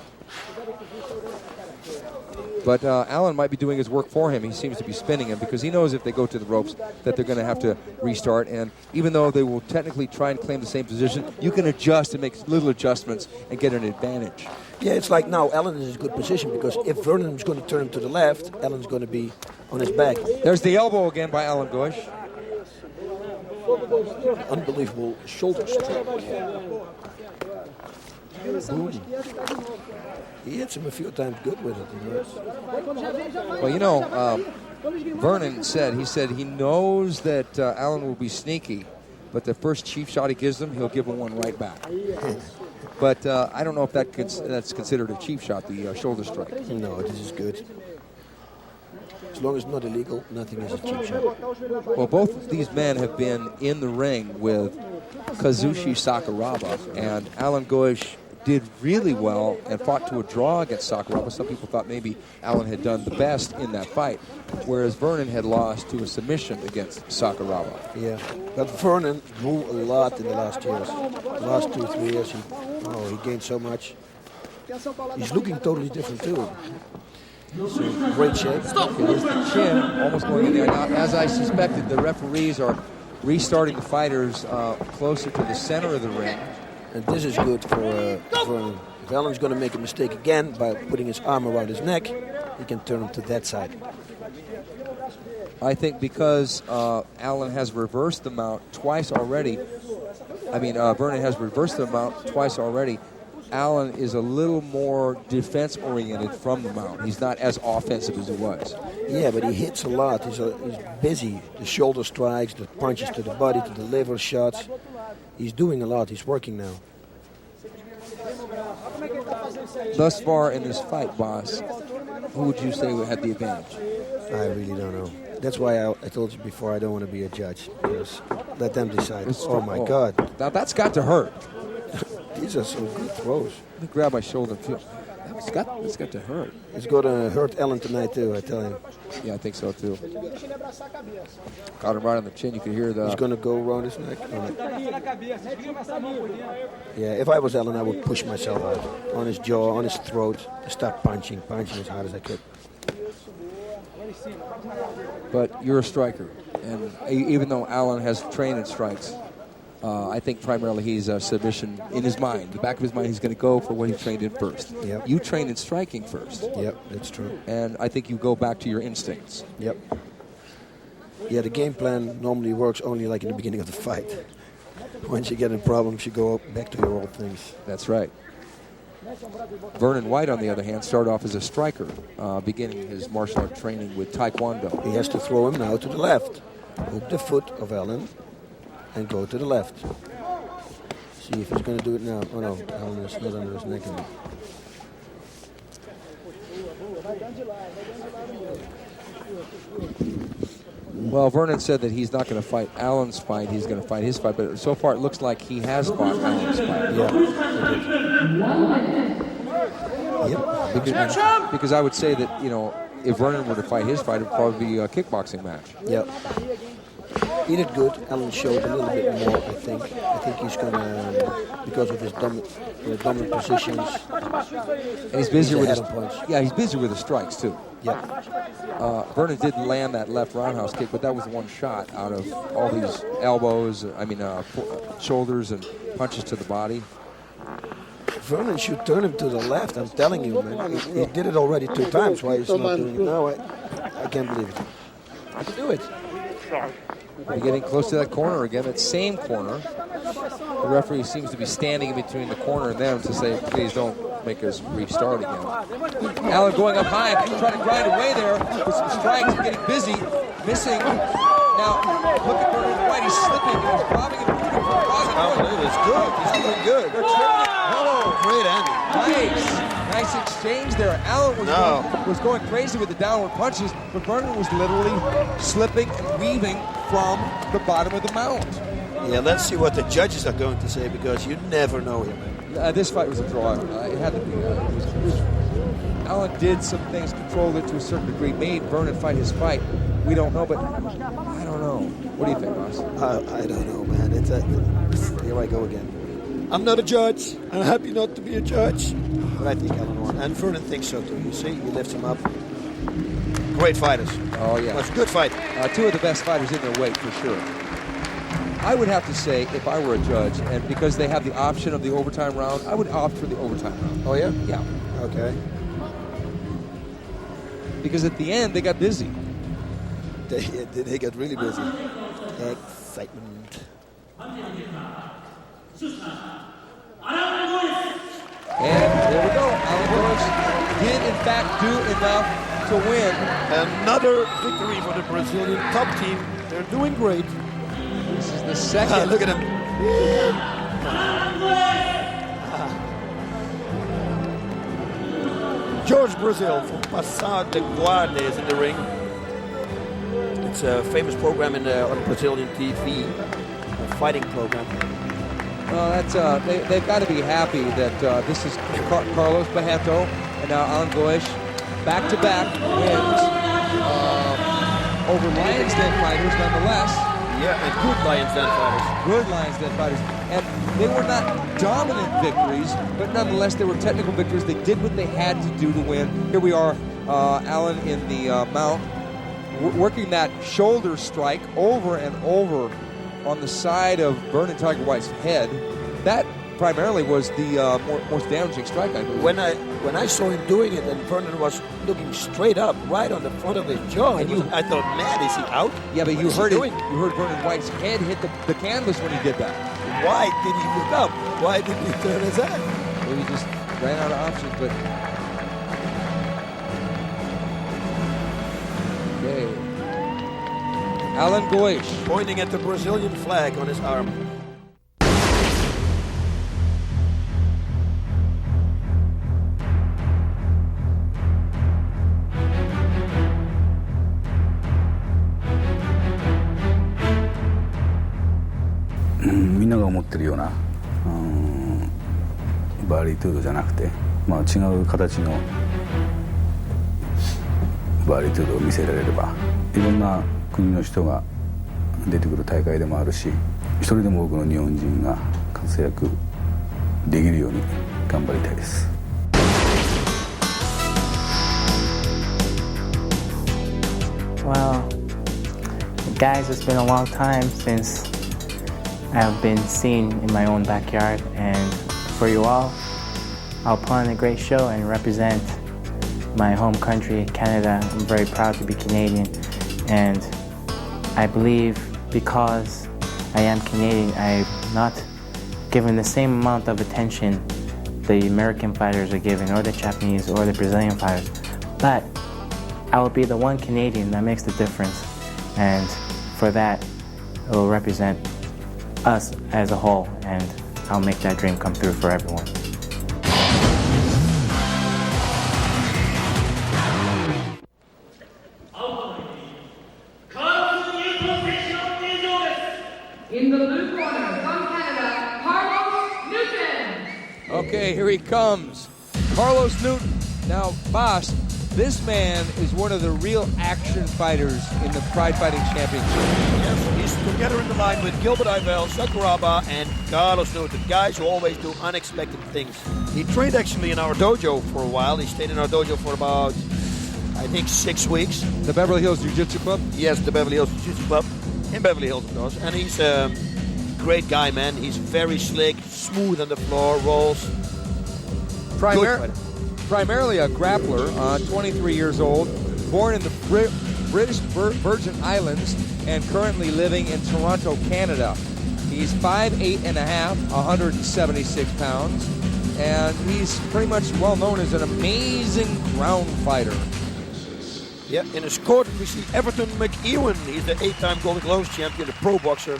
S11: But Allan might be doing his work for him. He seems to be spinning him because he knows if they go to the ropes that they're going to have to restart. And even though they will technically try and claim the same position, you can adjust and make little adjustments and get an advantage.
S7: Yeah, it's like now Allan is in a good position because if Vernon is going to turn him to the left, Allan's going to be on his back.
S11: There's the elbow again by Allan Gosh.
S7: Unbelievable shoulder strike. Boom. He hits him a few times good with it.
S11: Well, you know, Vernon said he knows that Allan will be sneaky, but the first cheap shot he gives him, he'll give him one right back. But I don't know if that's considered a cheap shot, the shoulder strike.
S7: No, this is good. As long as it's not illegal, nothing is a cheap shot.
S11: Well, both of these men have been in the ring with Kazushi Sakuraba, and Allan Gosh did really well and fought to a draw against Sakuraba. Some people thought maybe Allan had done the best in that fight, whereas Vernon had lost to a submission against Sakuraba.
S7: Yeah, but Vernon grew a lot in the last years. The last 2 or 3 years, he gained so much. He's looking totally different too. He's in great shape.
S11: Here's the chin almost going in there. Now, as I suspected, the referees are restarting the fighters closer to the center of the ring.
S7: And this is good for Vernon. If Allan's going to make a mistake again by putting his arm around his neck, he can turn him to that side.
S11: I think because Allan has reversed the mount twice already. Vernon has reversed the mount twice already. Allan is a little more defense-oriented from the mount. He's not as offensive as he was.
S7: Yeah, but he hits a lot. He's busy. The shoulder strikes, the punches to the body, to the liver shots. He's doing a lot. He's working now.
S11: Thus far in this fight, boss, who would you say had the advantage?
S7: I really don't know. That's why I told you before I don't want to be a judge. Just let them decide. Oh, my God.
S11: Now, that's got to hurt.
S7: These are some good throws.
S11: Let me grab my shoulder and feel. It's got to hurt.
S7: It's going to hurt Allan tonight, too, I tell him.
S11: Yeah, I think so, too. Got him right on the chin. You can hear the...
S7: He's going to go around his neck. Yeah, if I was Allan, I would push myself out. On his jaw, on his throat. Start punching as hard as I could.
S11: But you're a striker. And even though Allan has trained in strikes, I think primarily he's a submission in his mind. The back of his mind, he's going to go for what he trained in first.
S7: Yep.
S11: You trained in striking first.
S7: Yep, that's true.
S11: And I think you go back to your instincts.
S7: Yep. Yeah, the game plan normally works only like in the beginning of the fight. Once you get in problems, you go back to your old things.
S11: That's right. Vernon White, on the other hand, started off as a striker, beginning his martial art training with Taekwondo.
S7: He has to throw him now to the left. Hook the foot of Allan and go to the left. See if he's going to do it now. Oh no, Allan is not under his neck anymore.
S11: Well, Vernon said that he's not going to fight Allan's fight. He's going to fight his fight. But so far, it looks like he has fought Allan's fight.
S7: Yeah.
S11: Because I would say that, if Vernon were to fight his fight, it would probably be a kickboxing match.
S7: Yep. He did good. Allan showed a little bit more, I think. I think he's going to, because of his dominant positions.
S11: And he's busy with his
S7: points.
S11: Yeah, he's busy with the strikes, too.
S7: Yeah.
S11: Vernon didn't land that left roundhouse kick, but that was one shot out of all these elbows, shoulders and punches to the body.
S7: Vernon should turn him to the left, I'm telling you, man. He did it already 2 times. Why is he not doing it now? I can't believe it. I can do it.
S11: We're getting close to that corner again, that same corner. The referee seems to be standing in between the corner and them to say, please don't make us restart again. Allan going up high, trying to grind away there with some strikes, getting busy, missing. Now, look at Vernon White, he's slipping and he's bobbing and moving from
S7: It's good. He's doing good.
S11: They're trading.
S7: Oh, great ending.
S11: Nice exchange there. Allan was going crazy with the downward punches, but Vernon was literally slipping and weaving from the bottom of the mount.
S7: Yeah, let's see what the judges are going to say, because you never know here, man.
S11: This fight was a draw. It had to be. Allan did some things, controlled it to a certain degree, made Vernon fight his fight. We don't know, but I don't know. What do you think, Ross?
S7: I don't know, man. Here I go again. I'm not a judge. I'm happy not to be a judge. But I think Allan won. And Vernon thinks so too. You see, he lifts him up. Great fighters.
S11: Oh, yeah.
S7: It was a good fight.
S11: Two of the best fighters in their weight, for sure. I would have to say, if I were a judge, and because they have the option of the overtime round, I would opt for the overtime round.
S7: Oh, yeah?
S11: Yeah.
S7: Okay.
S11: Because at the end, they got busy.
S7: They got really busy. Excitement.
S11: And there we go. Allan Goisch did, in fact, do enough to win.
S7: Another victory for the Brazilian top team. They're doing great.
S11: This is the second.
S7: Look at him. George Brazil from Passar de Guarda is in the ring. It's a famous program on Brazilian TV, a fighting program.
S11: Well, they've got to be happy that this is Carlos Barreto and now Allan Goisch back-to-back wins over Lions Den fighters, nonetheless.
S7: Yeah, and good Lions Den fighters.
S11: Good Lions Den fighters. And they were not dominant victories, but nonetheless, they were technical victories. They did what they had to do to win. Here we are, Allan in the mount, working that shoulder strike over and over on the side of Vernon Tiger White's head. That primarily was the most damaging strike, I believe.
S7: When I saw him doing it, and Vernon was looking straight up, right on the front of his jaw, and I thought, man, is he out?
S11: Yeah, but you heard Vernon White's head hit the canvas when he did that.
S7: Why did he look up? Why did he turn his head?
S11: Well, he just ran out of options, but... Okay. Allan Goisch.
S7: Pointing at the Brazilian flag on his arm.
S12: みんなが思ってるようなバーリトゥードじゃなくて、まあ、違う形のバーリトゥードを見せられればいろんな国の人が出てくる大会でもあるし、一人でも多くの日本人が活躍できるように頑張りたいです。
S13: Well, guys, it's been a long time since I've been seen in my own backyard, and for you all, I'll put on a great show and represent my home country, Canada. I'm very proud to be Canadian, and I believe because I am Canadian, I'm not given the same amount of attention the American fighters are given, or the Japanese, or the Brazilian fighters, but I will be the one Canadian that makes the difference, and for that, it will represent us as a whole, and I'll make that dream come through for everyone.
S5: In the blue corner from Canada, Carlos Newton.
S11: Okay, here he comes. Carlos Newton. Now, boss, this man is one of the real action fighters in the Pride Fighting Championship.
S7: Yes, he's together in the line with Gilbert Yvel, Sakuraba, and Carlos Newton, guys who always do unexpected things. He trained actually in our dojo for a while. He stayed in our dojo for about, I think, 6 weeks.
S11: The Beverly Hills Jiu-Jitsu Club?
S7: Yes, the Beverly Hills Jiu-Jitsu Club. In Beverly Hills, of course. And he's a great guy, man. He's very slick, smooth on the floor, rolls.
S11: Primarily a grappler, 23 years old, born in the British Virgin Islands and currently living in Toronto, Canada. He's 5'8.5", 176 pounds, and he's pretty much well known as an amazing ground fighter.
S7: Yeah, in his court we see Everton McEwen. He's the 8-time Golden Gloves champion, a pro boxer.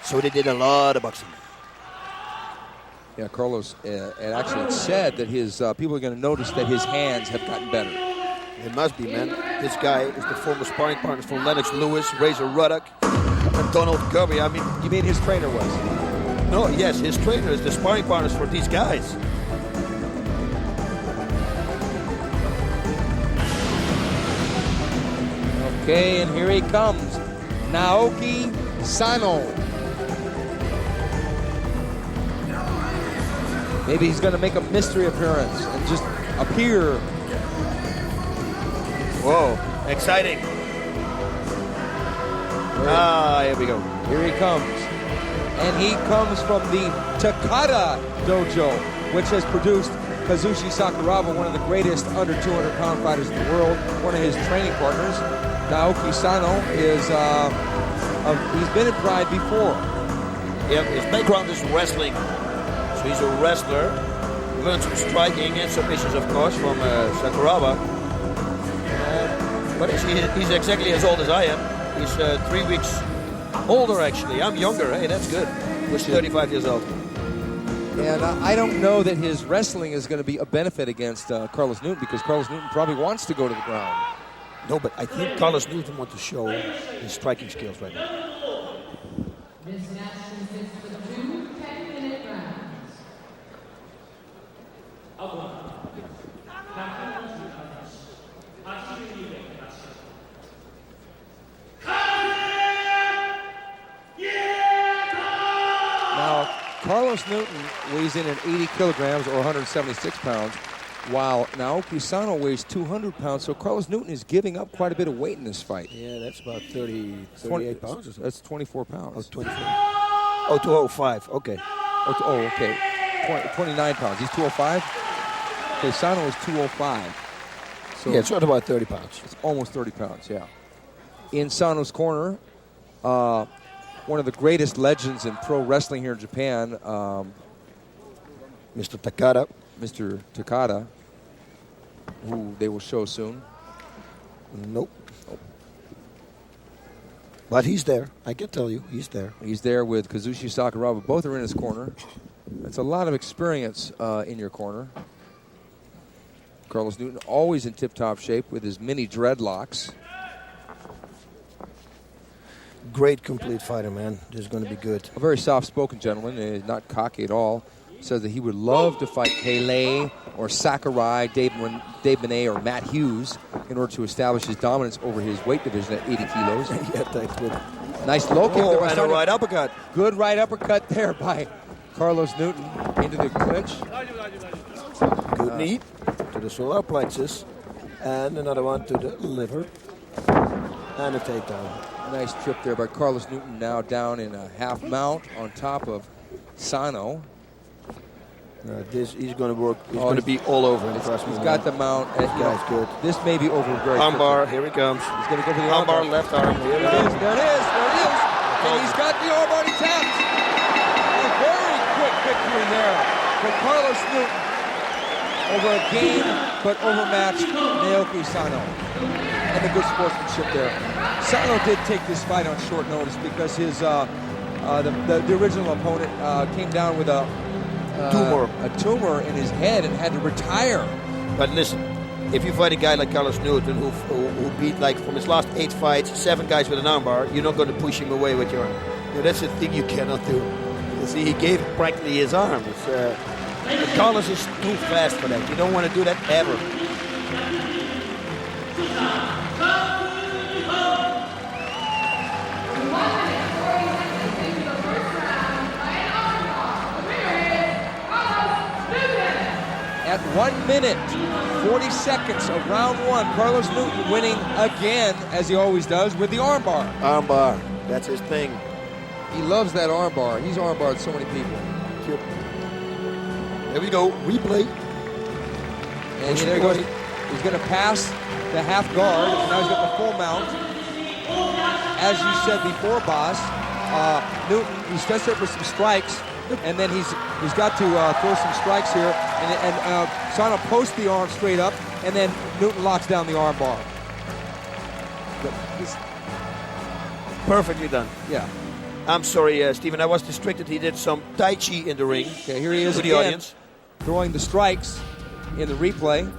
S7: So they did a lot of boxing.
S11: Yeah, Carlos, and actually it said that his people are going to notice that his hands have gotten better.
S7: It must be, man. This guy is the former sparring partner for Lennox Lewis, Razor Ruddock, and Donald Kirby. I mean,
S11: you mean his trainer was?
S7: No, yes, his trainer is the sparring partners for these guys.
S11: Okay, and here he comes, Naoki Sano. Maybe he's going to make a mystery appearance and just appear.
S7: Whoa, exciting. Here we go.
S11: Here he comes. And he comes from the Takada Dojo, which has produced Kazushi Sakuraba, one of the greatest under 200-pound fighters in the world, one of his training partners. Naoki Sano is, he's been in Pride before.
S7: Yeah, his background is wrestling. So he's a wrestler. He learned some striking and submissions, of course, from Sakuraba. But he's exactly as old as I am. He's 3 weeks older, actually. I'm younger. Hey, that's good. He's 35 years old.
S11: And I don't know that his wrestling is going to be a benefit against Carlos Newton, because Carlos Newton probably wants to go to the ground.
S7: No, but I think Carlos Newton wants to show his striking skills right now.
S5: This match consists of 2 10-minute rounds.
S11: Now, Carlos Newton weighs in at 80 kilograms or 176 pounds, while Naoki Sano weighs 200 pounds, so Carlos Newton is giving up quite a bit of weight in this fight.
S7: Yeah, that's about 38 pounds or something.
S11: That's 24 pounds.
S7: Oh, 24. Oh, 205, okay.
S11: Okay. 29 pounds. He's 205? Okay, Sano is 205. So
S7: Yeah, it's right about 30 pounds.
S11: It's almost 30 pounds, yeah. In Sano's corner, one of the greatest legends in pro wrestling here in Japan,
S7: Mr. Takada.
S11: Mr. Takada, who they will show soon.
S7: Nope. But he's there. I can tell you, he's there.
S11: He's there with Kazushi Sakuraba. Both are in his corner. That's a lot of experience in your corner. Carlos Newton always in tip-top shape with his mini dreadlocks.
S7: Great complete fighter, man. This is going to be good.
S11: A very soft-spoken gentleman, not cocky at all. Says that he would love to fight Pele or Sakurai, Dave Monet, or Matt Hughes in order to establish his dominance over his weight division at 80 kilos.
S7: Yeah, that's good.
S11: Nice low kick.
S7: Oh, and a right uppercut.
S11: Good right uppercut there by Carlos Newton into the clinch.
S7: Good knee to the solar plexus. And another one to the liver. And a takedown.
S11: Nice trip there by Carlos Newton, now down in a half mount on top of Sano.
S7: He's going to work. He's going to be all over him.
S11: He's got the mount.
S7: This guy's good.
S11: This may be over very
S7: armbar,
S11: quickly.
S7: here he comes.
S11: He's going to go for the
S7: armbar. Left arm. Here it is.
S11: There it is. And he's got the armbar tapped. A very quick victory there for Carlos Newton over a game but overmatched Naoki Sano. And the good sportsmanship there. Sano did take this fight on short notice because his the original opponent came down with a tumor in his head and had to retire.
S7: But listen, if you fight a guy like Carlos Newton who beat, like, from his last 8 fights, 7 guys with an armbar, you're not going to push him away with your arm. That's the thing you cannot do. You see, he gave practically his arm. Carlos is too fast for that. You don't want to do that ever.
S11: At 1 minute, 40 seconds of round 1, Carlos Newton winning again, as he always does, with the armbar.
S7: Armbar, that's his thing.
S11: He loves that armbar. He's armbarred so many people.
S7: There we go, replay.
S11: And there he goes. He's going to pass the half guard. Now he's got the full mount. As you said before, boss, Newton, he steps up for some strikes, and then he's got to throw some strikes here. And Sano posts the arm straight up, and then Newton locks down the arm bar.
S7: Perfectly done.
S11: Yeah.
S7: I'm sorry, Stephen, I was distracted. He did some Tai Chi in the ring.
S11: Okay, here he is
S7: for the
S11: again,
S7: audience.
S11: throwing the strikes in the replay.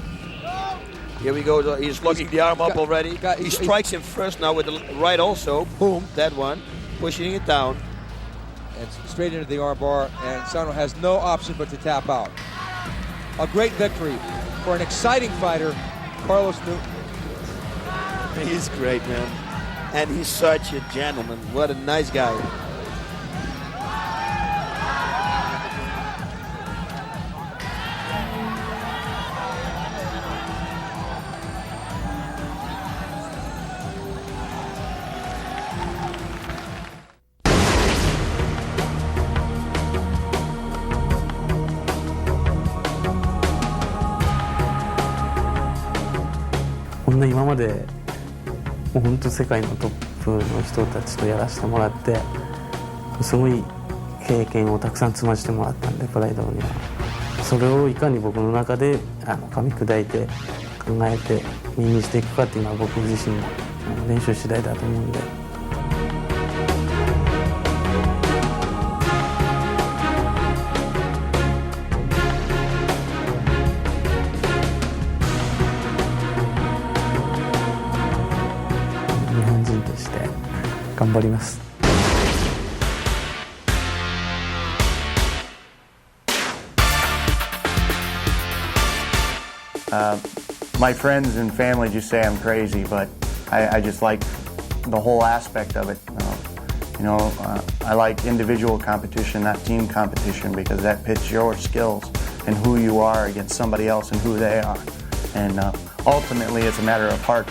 S7: Here we go. He's locking the arm up already. He strikes him first now with the right also. Boom, that one. Pushing it down.
S11: And straight into the arm bar, and Sano has no option but to tap out. A great victory for an exciting fighter, Carlos Newton.
S7: He's great, man. And he's such a gentleman. What a nice guy.
S3: こんな今までもう本当世界のトップの人たちとやらせてもらってすごい経験をたくさん積ませてもらったんでプライドにはそれをいかに僕の中で噛み砕いて考えて身にしていくかっていうのは僕自身の練習次第だと思うんで。頑張ります。
S14: My friends and family just say I'm crazy, but I just like the whole aspect of it. I like individual competition, not team competition, because that pits your skills and who you are against somebody else and who they are. And ultimately, it's a matter of heart.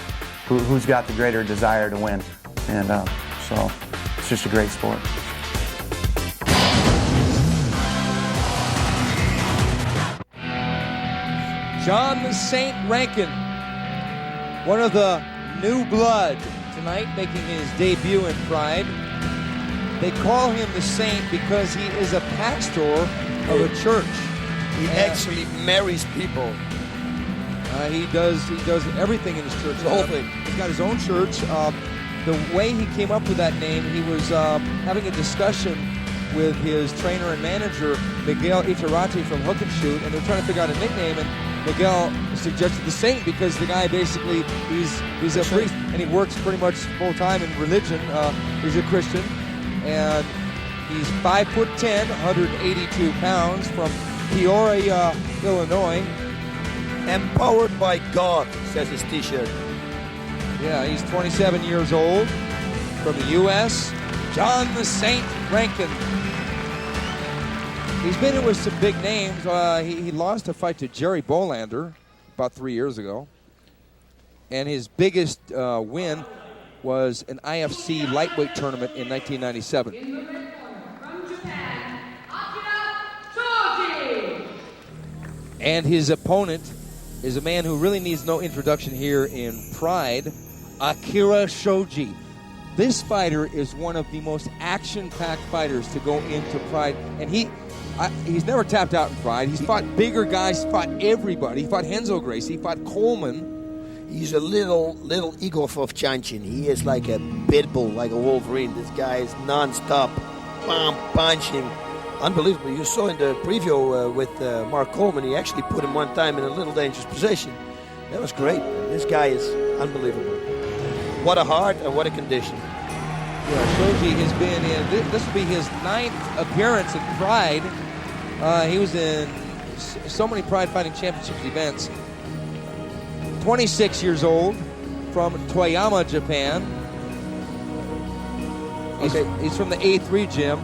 S14: Who's got the greater desire to win? And so it's just a great sport.
S11: John the Saint Rankin, one of the new blood tonight, making his debut in Pride. They call him the Saint because he is a pastor of a church.
S7: He actually marries people.
S11: He does everything in his church.
S7: The whole thing.
S11: He's got his own church. The way he came up with that name, he was having a discussion with his trainer and manager, Miguel Iturrate from Hook and Shoot, and they were trying to figure out a nickname, and Miguel suggested the Saint because the guy basically, he's a priest, and he works pretty much full-time in religion. He's a Christian, and he's 5'10", 182 pounds, from Peoria, Illinois.
S7: Empowered by God, says his t-shirt.
S11: Yeah, he's 27 years old, from the U.S., John the Saint Rankin. He's been in with some big names. He lost a fight to Jerry Bolander about 3 years ago. And his biggest win was an IFC lightweight tournament in 1997.
S5: From Japan, AKIRA, SHOJI.
S11: And his opponent is a man who really needs no introduction here in Pride, AKIRA SHOJI. This fighter is one of the most action-packed fighters to go into Pride, and he's never tapped out in Pride. He's fought bigger guys, fought everybody. He fought Renzo Gracie, he fought Coleman.
S7: He's a little Igor VOVCHANCHYN. He is like a pit bull, like a Wolverine. This guy is non-stop, punching. Unbelievable. You saw in the preview with Mark Coleman, he actually put him one time in a little dangerous position. That was great. This guy is unbelievable. What a heart and what a condition.
S11: Yeah, Shoji has been in, this will be his 9th appearance in Pride. He was in so many Pride Fighting Championships events. 26 years old, from Toyama, Japan. He's from the A3 gym.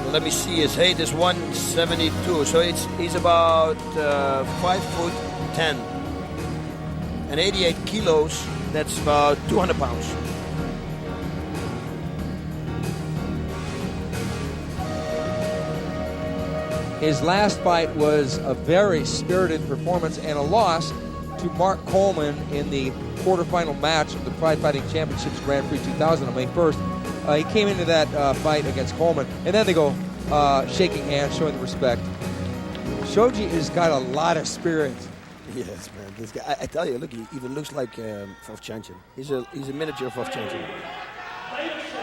S7: Well, let me see, his height is 172, so he's about 5'10", and 88 kilos. That's about 200 pounds.
S11: His last fight was a very spirited performance and a loss to Mark Coleman in the quarterfinal match of the Pride Fighting Championships Grand Prix 2000 on May 1st. He came into that fight against Coleman, and then they go shaking hands, showing the respect. Shoji has got a lot of spirit.
S7: Yes, man. This guy, I tell you, look, he even looks like VOVCHANCHYN. He's a miniature VOVCHANCHYN.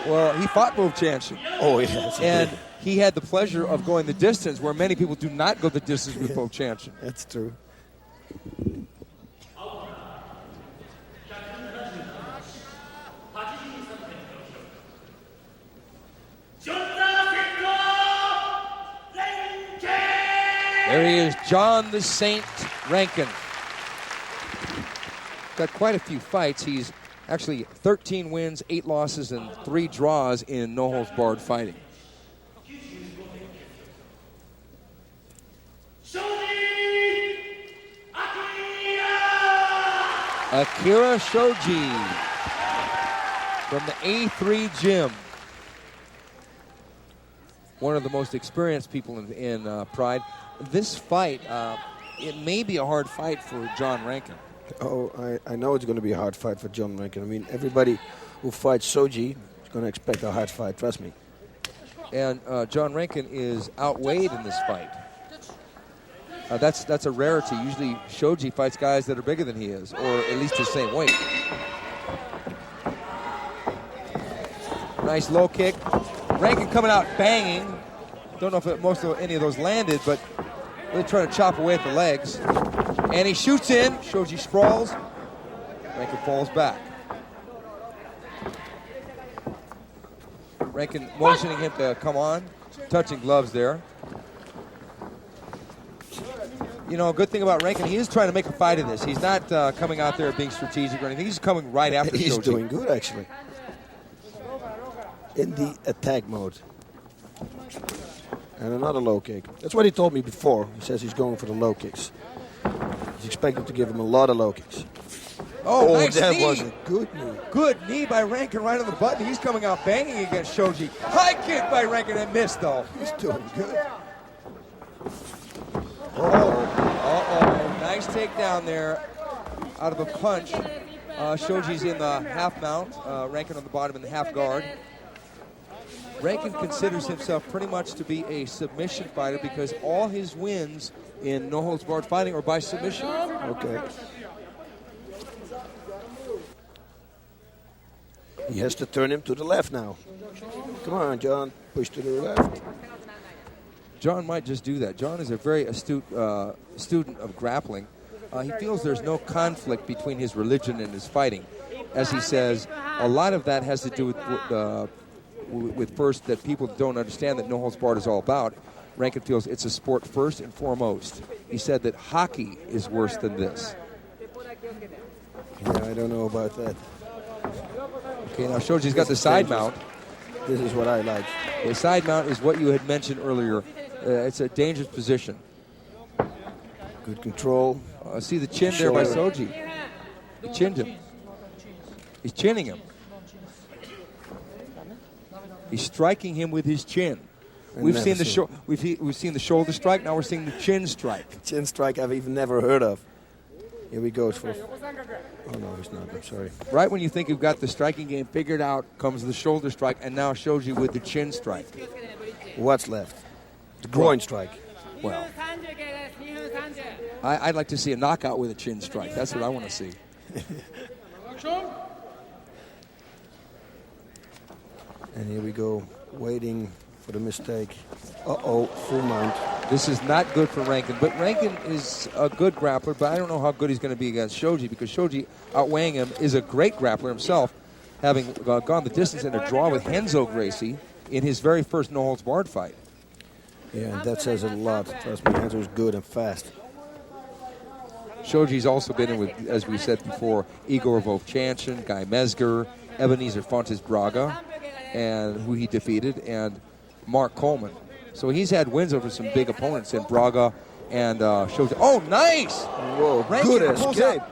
S11: Well, he fought VOVCHANCHYN.
S7: Oh, yes.
S11: And he had the pleasure of going the distance, where many people do not go the distance with VOVCHANCHYN.
S7: That's true.
S11: There he is, John the Saint RENKEN. Got quite a few fights. He's actually 13 wins, 8 losses, and 3 draws in no-holds-barred fighting. AKIRA SHOJI from the A3 gym. One of the most experienced people in Pride. This fight, it may be a hard fight for John RENKEN.
S7: Oh, I know it's going to be a hard fight for John RENKEN. I mean, everybody who fights SHOJI is going to expect a hard fight, trust me.
S11: And John RENKEN is outweighed in this fight. That's a rarity. Usually SHOJI fights guys that are bigger than he is, or at least the same weight. Nice low kick. RENKEN coming out banging. Don't know if any of those landed, but really trying to chop away at the legs. And he shoots in. SHOJI sprawls. RENKEN falls back. RENKEN motioning him to come on. Touching gloves there. You know, a good thing about RENKEN, he is trying to make a fight of this. He's not coming out there being strategic or anything. He's coming right after
S7: He's
S11: SHOJI.
S7: doing good, actually. In the attack mode. And another low kick. That's what he told me before. He says he's going for the low kicks. He's expecting to give him a lot of low kicks.
S11: Oh, nice
S7: that
S11: knee.
S7: was a good knee.
S11: Good knee by RENKEN right on the button. He's coming out banging against SHOJI. High kick by RENKEN and missed, though.
S7: He's doing good.
S11: Uh-oh. Nice takedown there out of a punch. SHOJI's in the half mount. RENKEN on the bottom in the half guard. RENKEN considers himself pretty much to be a submission fighter because all his wins in no-holds-barred fighting are by submission.
S7: Okay. He has to turn him to the left now. Come on, John. Push to the left.
S11: John might just do that. John is a very astute student of grappling. He feels there's no conflict between his religion and his fighting. As he says, a lot of that has to do with first that people don't understand that no holds barred is all about. RENKEN feels it's a sport first and foremost. He said that hockey is worse than this.
S7: Yeah, I don't know about that.
S11: Okay, now SHOJI's got the side mount.
S7: This is what I like.
S11: The side mount is what you had mentioned earlier. It's a dangerous position.
S7: Good control.
S11: See the chin there by SHOJI. He chinned him. He's chinning him. He's striking him with his chin. We've seen the shoulder strike. Now we're seeing the chin strike.
S7: Chin strike I've even never heard of. Here we go. Oh no, he's not. I'm sorry.
S11: Right when you think you've got the striking game figured out, comes the shoulder strike, and now SHOJI with the chin strike.
S7: What's left? The groin strike.
S11: Well, I'd like to see a knockout with a chin strike. That's what I want to see.
S7: And here we go, waiting for the mistake. Uh-oh, full mount.
S11: This is not good for RENKEN, but RENKEN is a good grappler, but I don't know how good he's going to be against SHOJI because SHOJI, outweighing him, is a great grappler himself, having gone the distance in a draw with Renzo Gracie in his very first no-holds-barred fight.
S7: Yeah, and that says a lot. Trust me, Renzo's good and fast.
S11: SHOJI's also been in with, as we said before, Igor VOVCHANCHYN, Guy Mezger, Ebenezer Fontes Braga, and who he defeated, and Mark Coleman. So he's had wins over some big opponents in Braga and SHOJI. Oh, nice!
S7: Whoa,
S11: RENKEN
S7: good escape.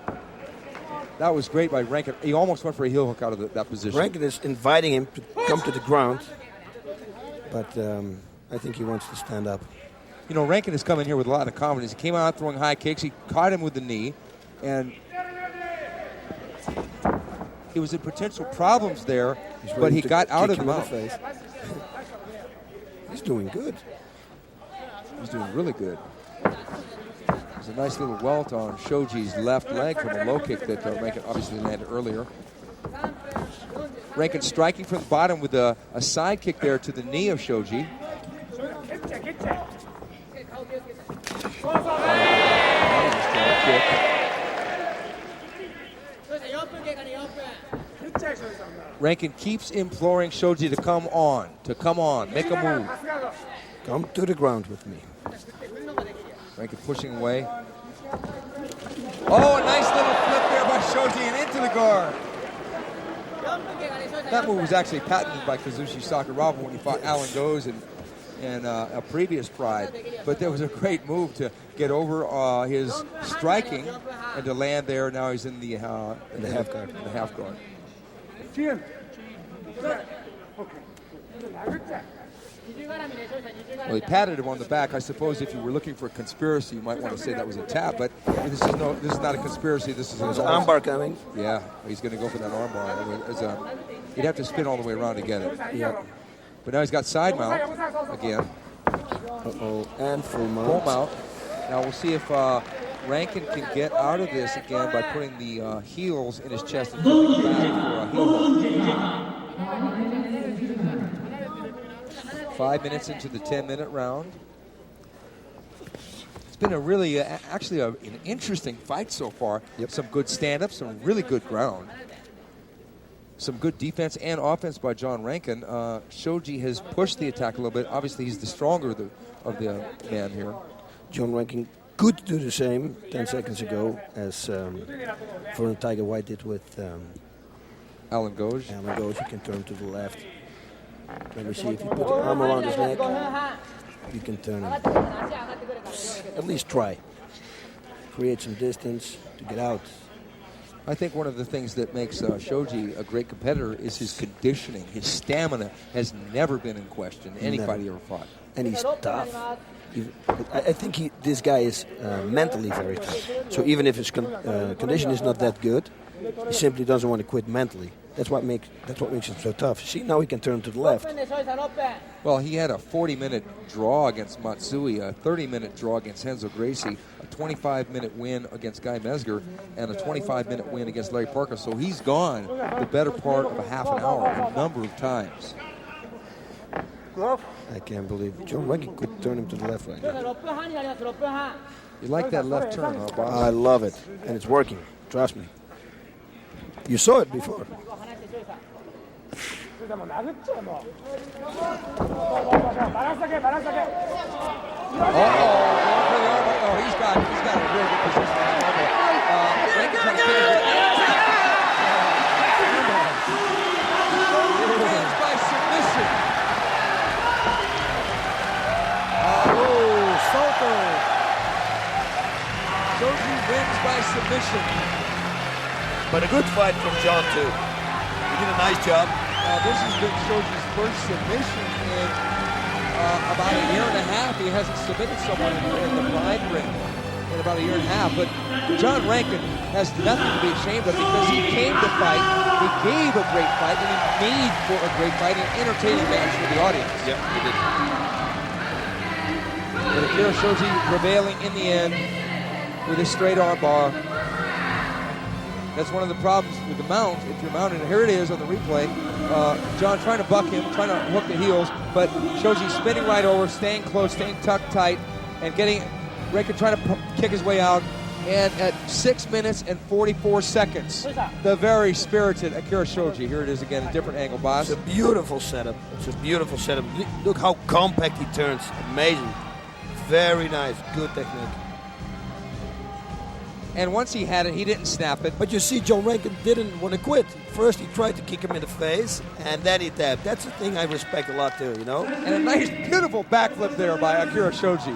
S11: That was great by RENKEN. He almost went for a heel hook out of that position.
S7: RENKEN is inviting him to come to the ground, but I think he wants to stand up.
S11: You know, RENKEN has come in here with a lot of confidence. He came out throwing high kicks. He caught him with the knee, and he was in potential problems there, but he got out of the mount.
S7: He's doing good.
S11: He's doing really good. There's a nice little welt on SHOJI's left leg from a low kick that RENKEN obviously landed earlier. Renken striking from the bottom with a side kick there to the knee of Shoji. Renken keeps imploring Shoji to come on, make a move.
S7: Come to the ground with me.
S11: Renken pushing away. Oh, a nice little flip there by Shoji and into the guard. That move was actually patented by Kazushi Sakuraba when he fought Allan Goes in a previous Pride. But there was a great move to get over his striking and to land there. Now he's in the half guard. In the half guard. Well, he patted him on the back. I suppose if you were looking for a conspiracy, you might want to say that was a tap, but this is not a conspiracy. This is
S7: an armbar coming.
S11: Yeah, he's going to go for that armbar. He'd have to spin all the way around to get it.
S7: Yeah.
S11: But now he's got side mount again.
S7: Uh-oh, and full mount.
S11: Full mount. Now we'll see if Renken can get out of this again by putting the heels in his chest and flipping back for a heel hook. 5 minutes into the 10-minute round. It's been a really, actually an interesting fight so far.
S7: Yep.
S11: Some good stand-ups, some really good ground. Some good defense and offense by John Renken. Shoji has pushed the attack a little bit. Obviously, he's the stronger of the man here.
S7: John Renken could do the same 10 seconds ago as Vernon Tiger White did with
S11: Allan Goes.
S7: Allan Goes, you can turn to the left. Let me see if you put the arm around his neck, you can turn him. At least try. Create some distance to get out.
S11: I think one of the things that makes Shoji a great competitor is his conditioning. His stamina has never been in question. Any fight he ever fought.
S7: And he's tough. I think this guy is mentally very tough. So even if his condition is not that good, he simply doesn't want to quit mentally. That's what makes him so tough. See, now he can turn to the left.
S11: Well, he had a 40-minute draw against Matsui, a 30-minute draw against Renzo Gracie, a 25-minute win against Guy Mesger, and a 25-minute win against Larry Parker. So he's gone the better part of a half an hour a number of times.
S7: I can't believe it. John Renken could turn him to the left right now.
S11: You like that left turn, huh, boss?
S7: I love it, and it's working. Trust me. You saw it before.
S11: Oh, he's got a real good position. Renken trying to finish it. Wins by submission. Salto. Shoji wins by submission.
S2: But a good fight from John, too. He did a nice job.
S11: This has been Shoji's first submission in about a year and a half. He hasn't submitted someone in the Pride ring in about a year and a half. But John Renken has nothing to be ashamed of because he came to fight, he gave a great fight, and he made for a great fight, an entertaining match for the audience.
S2: Yep, he did.
S11: But Akira Shoji prevailing in the end with his straight arm bar. That's one of the problems with the mount. If you're mounted, here it is on the replay. John trying to buck him, trying to hook the heels, but Shoji spinning right over, staying close, staying tucked tight, and getting Renken trying to kick his way out. And at 6 minutes and 44 seconds, the very spirited Akira Shoji. Here it is again, a different angle, boss.
S7: It's a beautiful setup. It's a beautiful setup. Look how compact he turns. Amazing. Very nice. Good technique.
S11: And once he had it, he didn't snap it.
S7: But you see, John Renken didn't want to quit. First, he tried to kick him in the face, and then he tapped. That's the thing I respect a lot, too, you know?
S11: And a nice, beautiful backflip there by Akira Shoji.